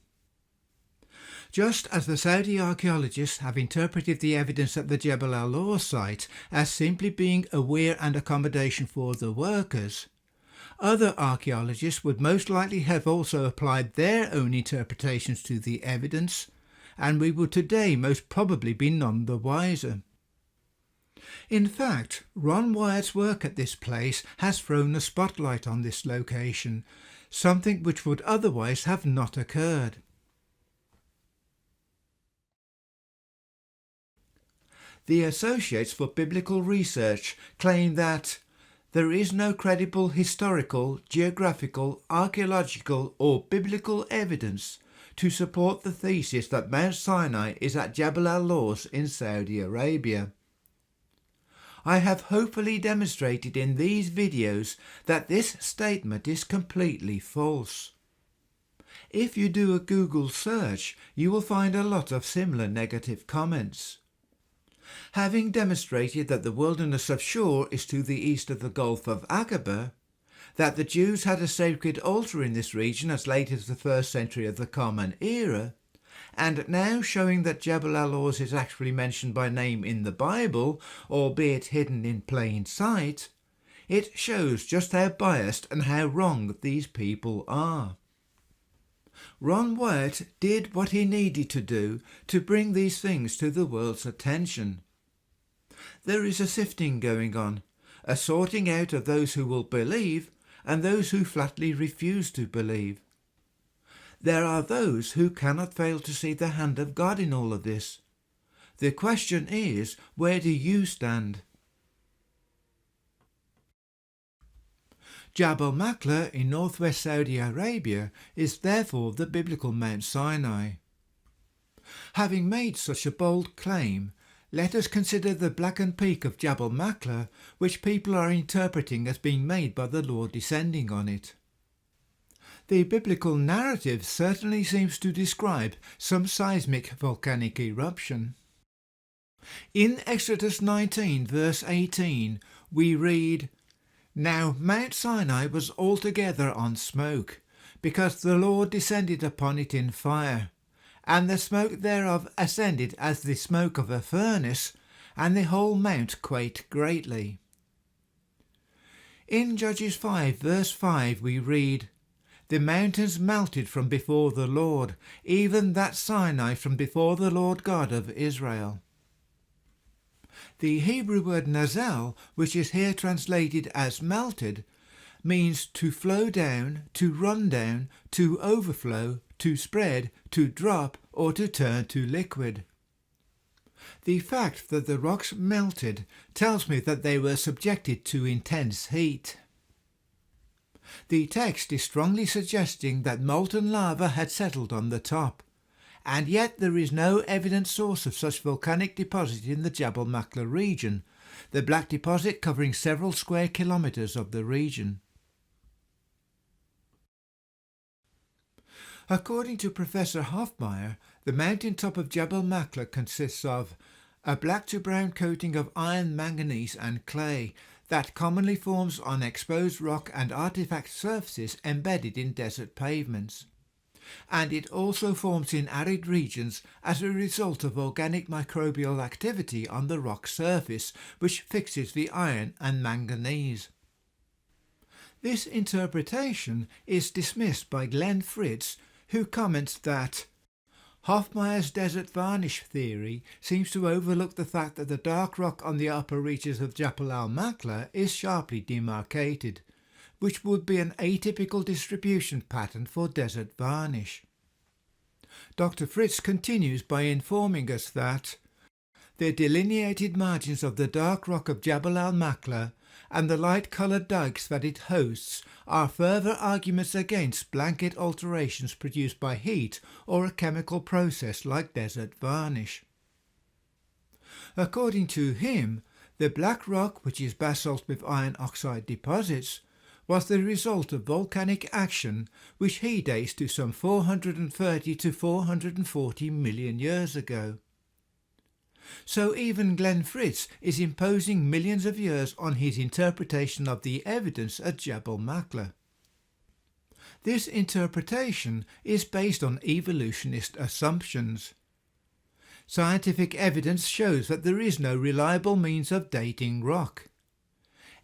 Speaker 1: Just as the Saudi archaeologists have interpreted the evidence at the Jabal al Lawz site as simply being a weir and accommodation for the workers, other archaeologists would most likely have also applied their own interpretations to the evidence, and we would today most probably be none the wiser. In fact, Ron Wyatt's work at this place has thrown a spotlight on this location, something which would otherwise have not occurred. The Associates for Biblical Research claim that there is no credible historical, geographical, archaeological or biblical evidence to support the thesis that Mount Sinai is at Jabal al Lawz in Saudi Arabia. I have hopefully demonstrated in these videos that this statement is completely false. If you do a Google search, you will find a lot of similar negative comments. Having demonstrated that the wilderness of Shur is to the east of the Gulf of Agar, that the Jews had a sacred altar in this region as late as the 1st century of the Common Era, and now showing that Jabal al Lawz is actually mentioned by name in the Bible, albeit hidden in plain sight, it shows just how biased and how wrong these people are. Ron Wyatt did what he needed to do to bring these things to the world's attention. There is a sifting going on, a sorting out of those who will believe and those who flatly refuse to believe. There are those who cannot fail to see the hand of God in all of this. The question is, where do you stand? Jabal Maqla in northwest Saudi Arabia is therefore the biblical Mount Sinai. Having made such a bold claim, let us consider the blackened peak of Jabal Maqla, which people are interpreting as being made by the Lord descending on it. The biblical narrative certainly seems to describe some seismic volcanic eruption. In Exodus 19 verse 18 we read, "Now Mount Sinai was altogether on smoke, because the Lord descended upon it in fire, and the smoke thereof ascended as the smoke of a furnace, and the whole mount quaked greatly." In Judges 5 verse 5 we read, "The mountains melted from before the Lord, even that Sinai from before the Lord God of Israel." The Hebrew word nazel, which is here translated as melted, means to flow down, to run down, to overflow, to spread, to drop, or to turn to liquid. The fact that the rocks melted tells me that they were subjected to intense heat. The text is strongly suggesting that molten lava had settled on the top, and yet there is no evident source of such volcanic deposit in the Jabal Maqla region, the black deposit covering several square kilometres of the region. According to Professor Hofmeyr, the mountaintop of Jabal Maqla consists of a black to brown coating of iron, manganese and clay that commonly forms on exposed rock and artifact surfaces embedded in desert pavements. and it also forms in arid regions as a result of organic microbial activity on the rock surface, which fixes the iron and manganese. This interpretation is dismissed by Glenn Fritz, who comments that Hofmeier's desert varnish theory seems to overlook the fact that the dark rock on the upper reaches of Jabal al Maqla is sharply demarcated, which would be an atypical distribution pattern for desert varnish. Dr. Fritz continues by informing us that the delineated margins of the dark rock of Jabal al Maqla and the light-coloured dikes that it hosts are further arguments against blanket alterations produced by heat or a chemical process like desert varnish. According to him, the black rock, which is basalt with iron oxide deposits, was the result of volcanic action which he dates to some 430 to 440 million years ago. So even Glenn Fritz is imposing millions of years on his interpretation of the evidence at Jabal Maqla. This interpretation is based on evolutionist assumptions. Scientific evidence shows that there is no reliable means of dating rock.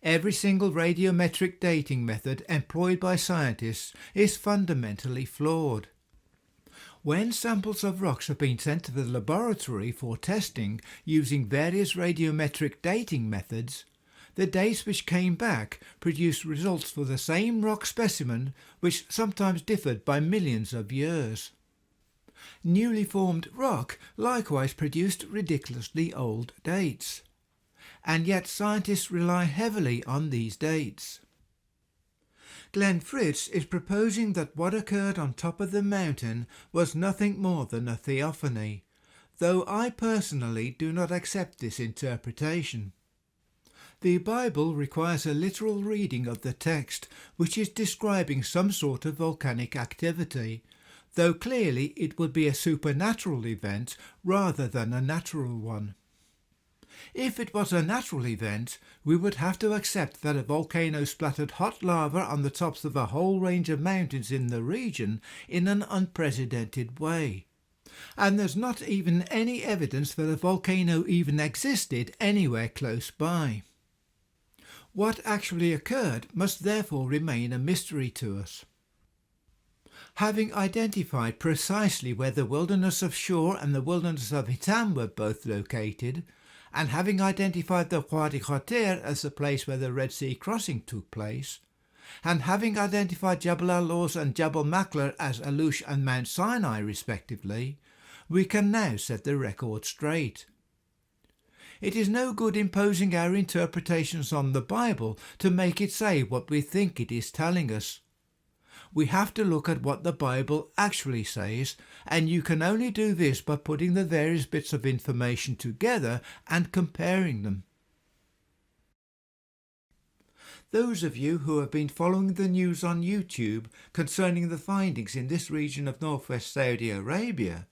Speaker 1: Every single radiometric dating method employed by scientists is fundamentally flawed. When samples of rocks have been sent to the laboratory for testing using various radiometric dating methods, the dates which came back produced results for the same rock specimen which sometimes differed by millions of years. Newly formed rock likewise produced ridiculously old dates, and yet scientists rely heavily on these dates. Glenn Fritz is proposing that what occurred on top of the mountain was nothing more than a theophany, though I personally do not accept this interpretation. The Bible requires a literal reading of the text, which is describing some sort of volcanic activity, though clearly it would be a supernatural event rather than a natural one. If it was a natural event, we would have to accept that a volcano splattered hot lava on the tops of a whole range of mountains in the region in an unprecedented way. And there's not even any evidence that a volcano even existed anywhere close by. What actually occurred must therefore remain a mystery to us. Having identified precisely where the wilderness of Shur and the wilderness of Hitam were both located, and having identified the Wadi Khatir as the place where the Red Sea crossing took place, and having identified Jabal al Lawz and Jabal Maqla as Alush and Mount Sinai respectively, we can now set the record straight. It is no good imposing our interpretations on the Bible to make it say what we think it is telling us. We have to look at what the Bible actually says, and you can only do this by putting the various bits of information together and comparing them. Those of you who have been following the news on YouTube concerning the findings in this region of northwest Saudi Arabia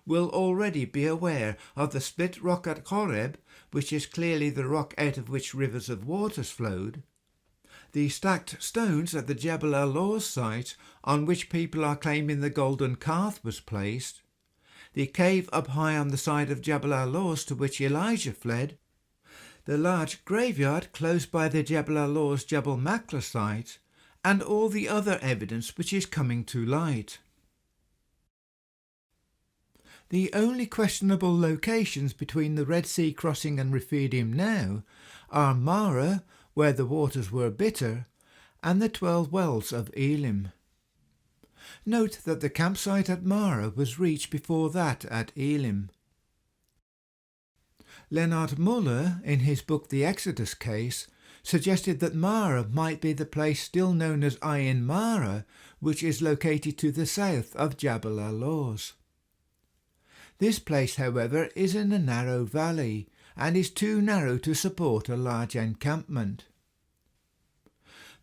Speaker 1: will already be aware of the split rock at Horeb, which is clearly the rock out of which rivers of waters flowed, the stacked stones at the Jabal al Lawz site on which people are claiming the golden calf was placed, the cave up high on the side of Jabal al Lawz to which Elijah fled, the large graveyard close by the Jabal al Lawz Jabal Maqla site, and all the other evidence which is coming to light. The only questionable locations between the Red Sea crossing and Rephidim now are Marah, where the waters were bitter, and the 12 wells of Elim. Note that the campsite at Marah was reached before that at Elim. Leonard Muller, in his book The Exodus Case, suggested that Marah might be the place still known as Ayin Marah, which is located to the south of Jabal al Lawz. This place, however, is in a narrow valley, and is too narrow to support a large encampment.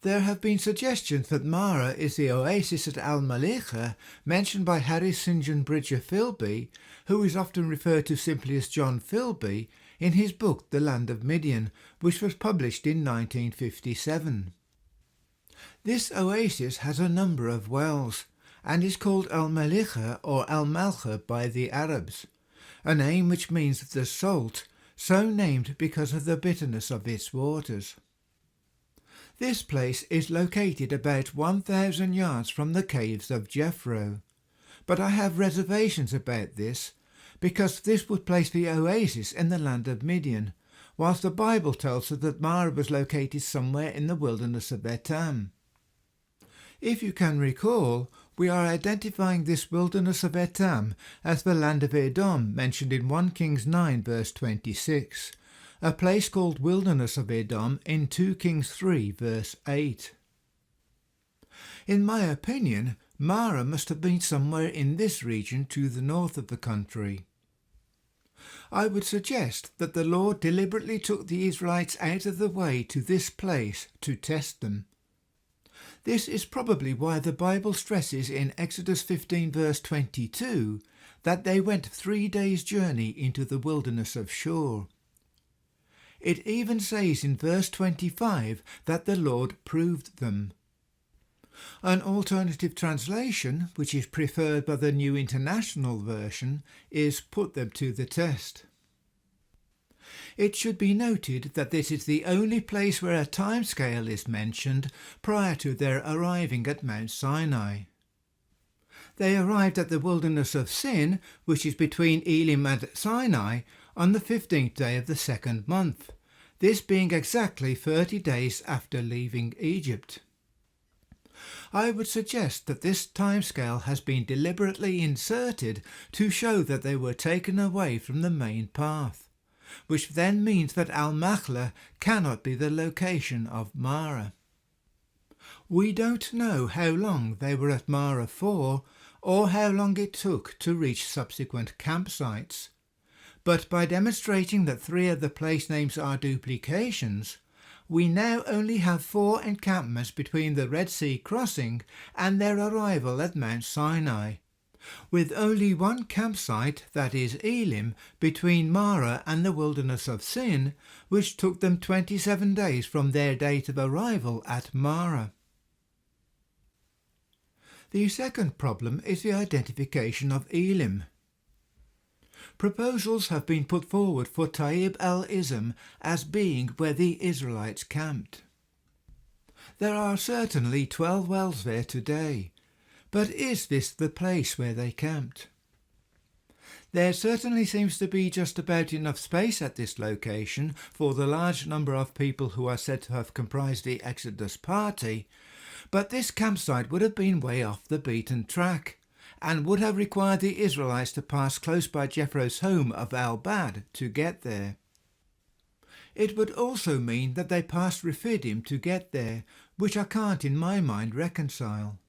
Speaker 1: There have been suggestions that Marah is the oasis at Al-Malicha mentioned by Harry St. John Bridger Philby, who is often referred to simply as John Philby, in his book The Land of Midian, which was published in 1957. This oasis has a number of wells, and is called Al-Malicha or Al-Malcha by the Arabs, a name which means the salt, so named because of the bitterness of its waters. This place is located about 1,000 yards from the caves of Jethro, but I have reservations about this because this would place the oasis in the land of Midian, whilst the Bible tells us that Marah was located somewhere in the wilderness of Etam. If you can recall, we are identifying this wilderness of Etam as the land of Edom mentioned in 1 Kings 9 verse 26, a place called wilderness of Edom in 2 Kings 3 verse 8. In my opinion, Marah must have been somewhere in this region to the north of the country. I would suggest that the Lord deliberately took the Israelites out of the way to this place to test them. This is probably why the Bible stresses in Exodus 15 verse 22 that they went 3 days' journey into the wilderness of Shur. It even says in verse 25 that the Lord proved them. An alternative translation, which is preferred by the New International Version, is put them to the test. It should be noted that this is the only place where a timescale is mentioned prior to their arriving at Mount Sinai. They arrived at the wilderness of Sin, which is between Elim and Sinai, on the 15th day of the 2nd month, this being exactly 30 days after leaving Egypt. I would suggest that this timescale has been deliberately inserted to show that they were taken away from the main path, which then means that Al-Maqla cannot be the location of Marah. We don't know how long they were at Marah for, or how long it took to reach subsequent campsites, but by demonstrating that 3 of the place names are duplications, we now only have 4 encampments between the Red Sea crossing and their arrival at Mount Sinai, with only 1 campsite, that is Elim, between Marah and the wilderness of Sin, which took them 27 days from their date of arrival at Marah. The second problem is the identification of Elim. Proposals have been put forward for Taib al-Ism as being where the Israelites camped. There are certainly 12 wells there today, but is this the place where they camped? There certainly seems to be just about enough space at this location for the large number of people who are said to have comprised the Exodus party, but this campsite would have been way off the beaten track, and would have required the Israelites to pass close by Jethro's home of Al-Bad to get there. It would also mean that they passed Rephidim to get there, which I can't in my mind reconcile.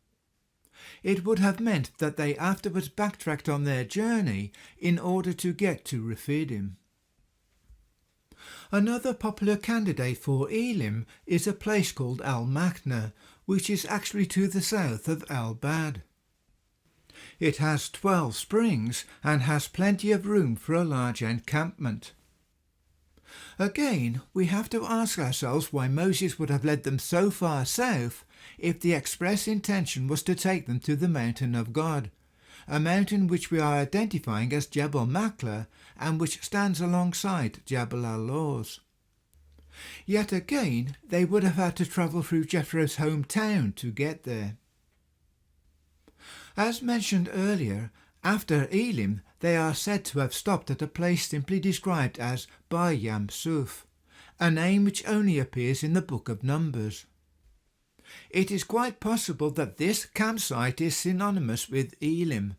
Speaker 1: It would have meant that they afterwards backtracked on their journey in order to get to Rephidim. Another popular candidate for Elim is a place called Al-Maqna, which is actually to the south of Al-Bad. It has 12 springs and has plenty of room for a large encampment. Again, we have to ask ourselves why Moses would have led them so far south if the express intention was to take them to the mountain of God, a mountain which we are identifying as Jabal Maqla and which stands alongside Jabal al Lawz. Yet again, they would have had to travel through Jethro's hometown to get there. As mentioned earlier, after Elim, they are said to have stopped at a place simply described as Bar Yam Suf, a name which only appears in the Book of Numbers. It is quite possible that this campsite is synonymous with Elim.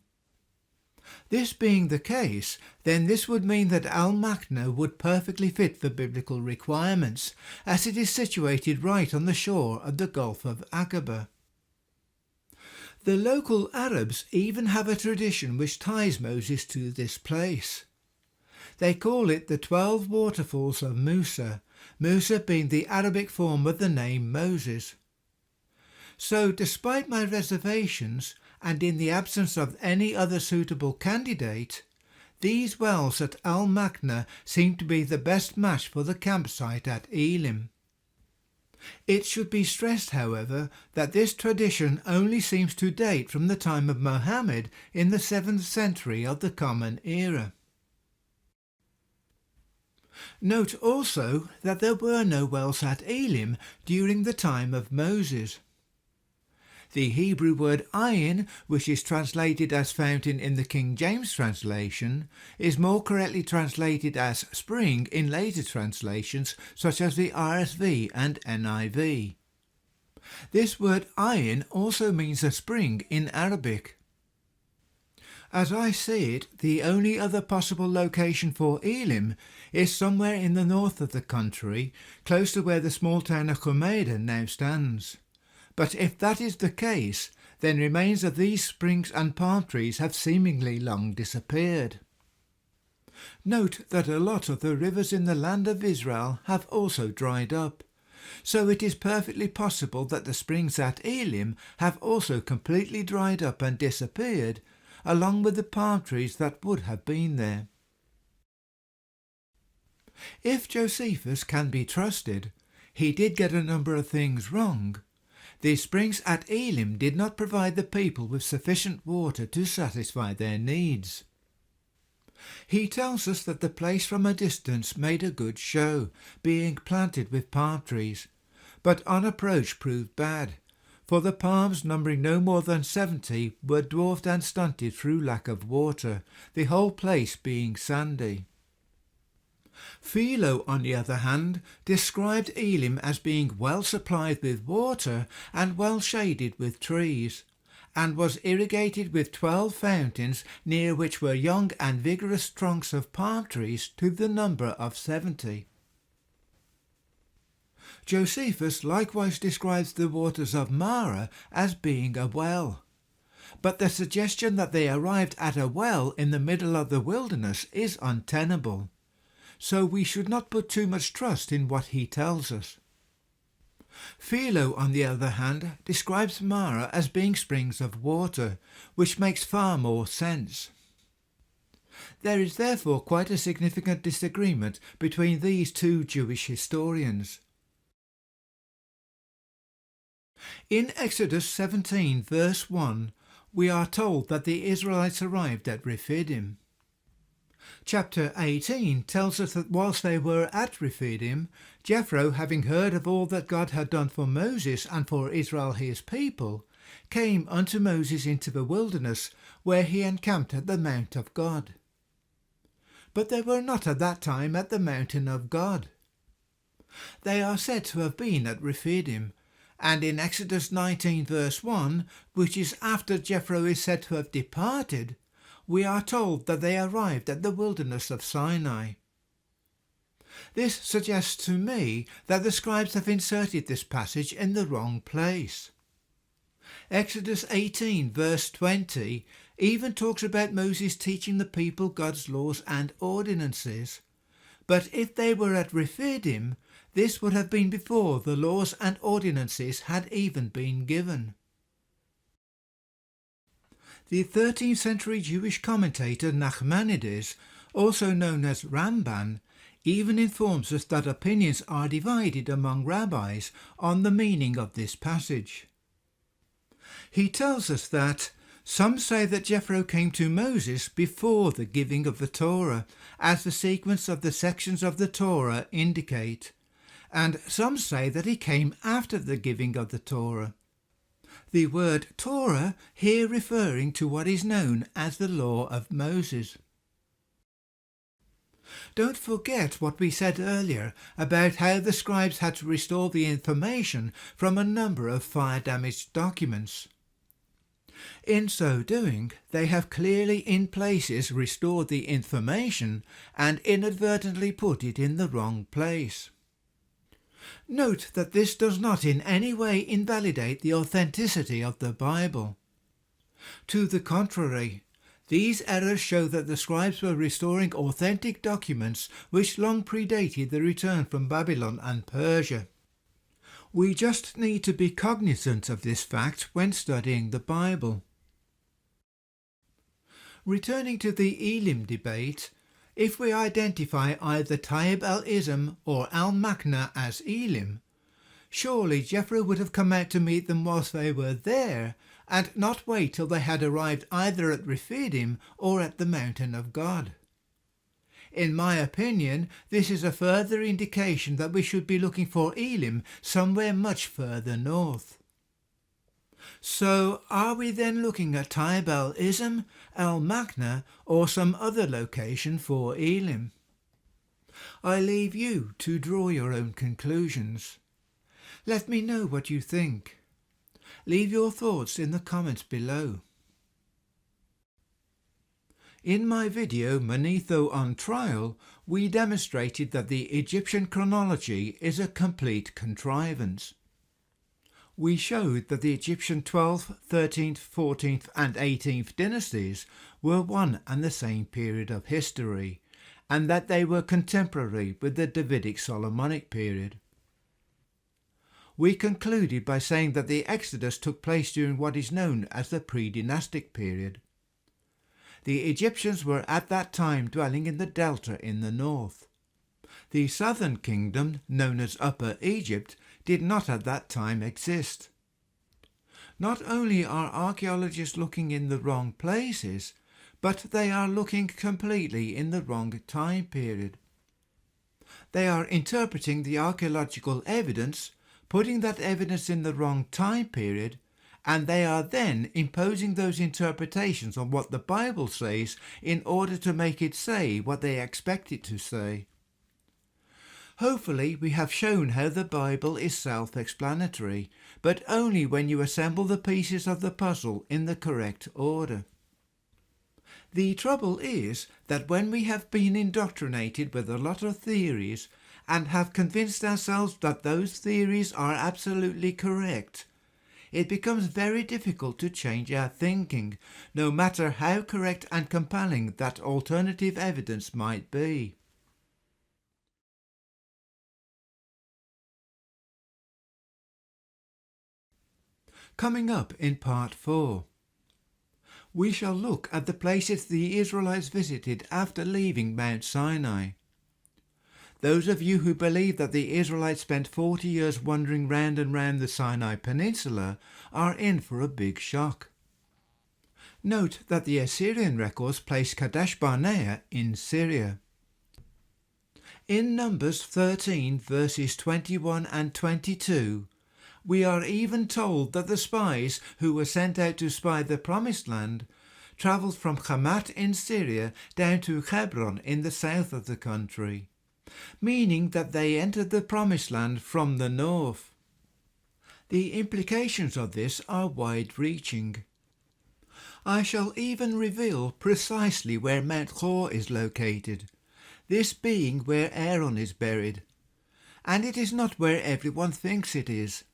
Speaker 1: This being the case, then this would mean that Al-Maqna would perfectly fit the biblical requirements, as it is situated right on the shore of the Gulf of Aqaba. The local Arabs even have a tradition which ties Moses to this place. They call it the 12 waterfalls of Musa, Musa being the Arabic form of the name Moses. So despite my reservations, and in the absence of any other suitable candidate, these wells at Al-Maqna seem to be the best match for the campsite at Elim. It should be stressed, however, that this tradition only seems to date from the time of Mohammed in the 7th century of the Common Era. Note also that there were no wells at Elim during the time of Moses. The Hebrew word ayin, which is translated as fountain in the King James translation, is more correctly translated as spring in later translations such as the RSV and NIV. This word ayin also means a spring in Arabic. As I see it, the only other possible location for Elim is somewhere in the north of the country, close to where the small town of Humayda now stands. But if that is the case, then remains of these springs and palm trees have seemingly long disappeared. Note that a lot of the rivers in the land of Israel have also dried up, so it is perfectly possible that the springs at Elim have also completely dried up and disappeared, along with the palm trees that would have been there. If Josephus can be trusted, he did get a number of things wrong. The springs at Elim did not provide the people with sufficient water to satisfy their needs. He tells us that the place from a distance made a good show, being planted with palm trees, but on approach proved bad, for the palms, numbering no more than 70, were dwarfed and stunted through lack of water, the whole place being sandy. Philo, on the other hand, described Elim as being well supplied with water and well shaded with trees, and was irrigated with 12 fountains, near which were young and vigorous trunks of palm trees to the number of 70. Josephus likewise describes the waters of Marah as being a well, but the suggestion that they arrived at a well in the middle of the wilderness is untenable, so we should not put too much trust in what he tells us. Philo, on the other hand, describes Marah as being springs of water, which makes far more sense. There is therefore quite a significant disagreement between these two Jewish historians. In Exodus 17 verse 1, we are told that the Israelites arrived at Rephidim. Chapter 18 tells us that whilst they were at Rephidim, Jethro, having heard of all that God had done for Moses and for Israel his people, came unto Moses into the wilderness, where he encamped at the mount of God. But they were not at that time at the mountain of God. They are said to have been at Rephidim, and in Exodus 19 verse 1, which is after Jethro is said to have departed, we are told that they arrived at the wilderness of Sinai. This suggests to me that the scribes have inserted this passage in the wrong place. Exodus 18 verse 20 even talks about Moses teaching the people God's laws and ordinances, but if they were at Rephidim, this would have been before the laws and ordinances had even been given. The 13th century Jewish commentator Nachmanides, also known as Ramban, even informs us that opinions are divided among rabbis on the meaning of this passage. He tells us that some say that Jethro came to Moses before the giving of the Torah, as the sequence of the sections of the Torah indicate, and some say that he came after the giving of the Torah. The word Torah here referring to what is known as the Law of Moses. Don't forget what we said earlier about how the scribes had to restore the information from a number of fire-damaged documents. In so doing, they have clearly in places restored the information and inadvertently put it in the wrong place. Note that this does not in any way invalidate the authenticity of the Bible. To the contrary, these errors show that the scribes were restoring authentic documents which long predated the return from Babylon and Persia. We just need to be cognizant of this fact when studying the Bible. Returning to the Elim debate, if we identify either Taib al-Ism or al-Makna as Elim, Surely Jethro would have come out to meet them whilst they were there, and not wait till they had arrived either at Rephidim or at the mountain of God. In my opinion, this is a further indication that we should be looking for Elim somewhere much further north. So are we then looking at Jabal al Maqla, or some other location for Elim? I leave you to draw your own conclusions. Let me know what you think. Leave your thoughts in the comments below. In my video Manetho on Trial, we demonstrated that the Egyptian chronology is a complete contrivance. We showed that the Egyptian 12th, 13th, 14th and 18th dynasties were one and the same period of history, and that they were contemporary with the Davidic Solomonic period. We concluded by saying that the Exodus took place during what is known as the pre-dynastic period. The Egyptians were at that time dwelling in the delta in the north. The southern kingdom, known as Upper Egypt, did not at that time exist. Not only are archaeologists looking in the wrong places, but they are looking completely in the wrong time period. They are interpreting the archaeological evidence, putting that evidence in the wrong time period, and they are then imposing those interpretations on what the Bible says in order to make it say what they expect it to say. Hopefully we have shown how the Bible is self-explanatory, but only when you assemble the pieces of the puzzle in the correct order. The trouble is that when we have been indoctrinated with a lot of theories and have convinced ourselves that those theories are absolutely correct, it becomes very difficult to change our thinking, no matter how correct and compelling that alternative evidence might be. Coming up in part 4, we shall look at the places the Israelites visited after leaving Mount Sinai. Those of you who believe that the Israelites spent 40 years wandering round and round the Sinai Peninsula are in for a big shock. Note that the Assyrian records place Kadesh Barnea in Syria. In Numbers 13 verses 21 and 22, we are even told that the spies who were sent out to spy the Promised Land travelled from Hamath in Syria down to Hebron in the south of the country, meaning that they entered the Promised Land from the north. The implications of this are wide-reaching. I shall even reveal precisely where Mount Hor is located, this being where Aaron is buried, and it is not where everyone thinks it is.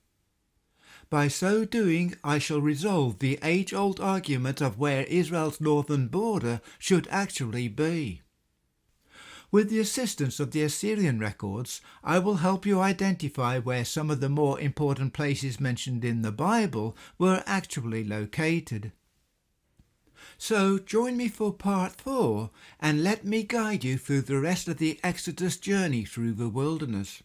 Speaker 1: By so doing, I shall resolve the age-old argument of where Israel's northern border should actually be. With the assistance of the Assyrian records, I will help you identify where some of the more important places mentioned in the Bible were actually located. So join me for part 4 and let me guide you through the rest of the Exodus journey through the wilderness.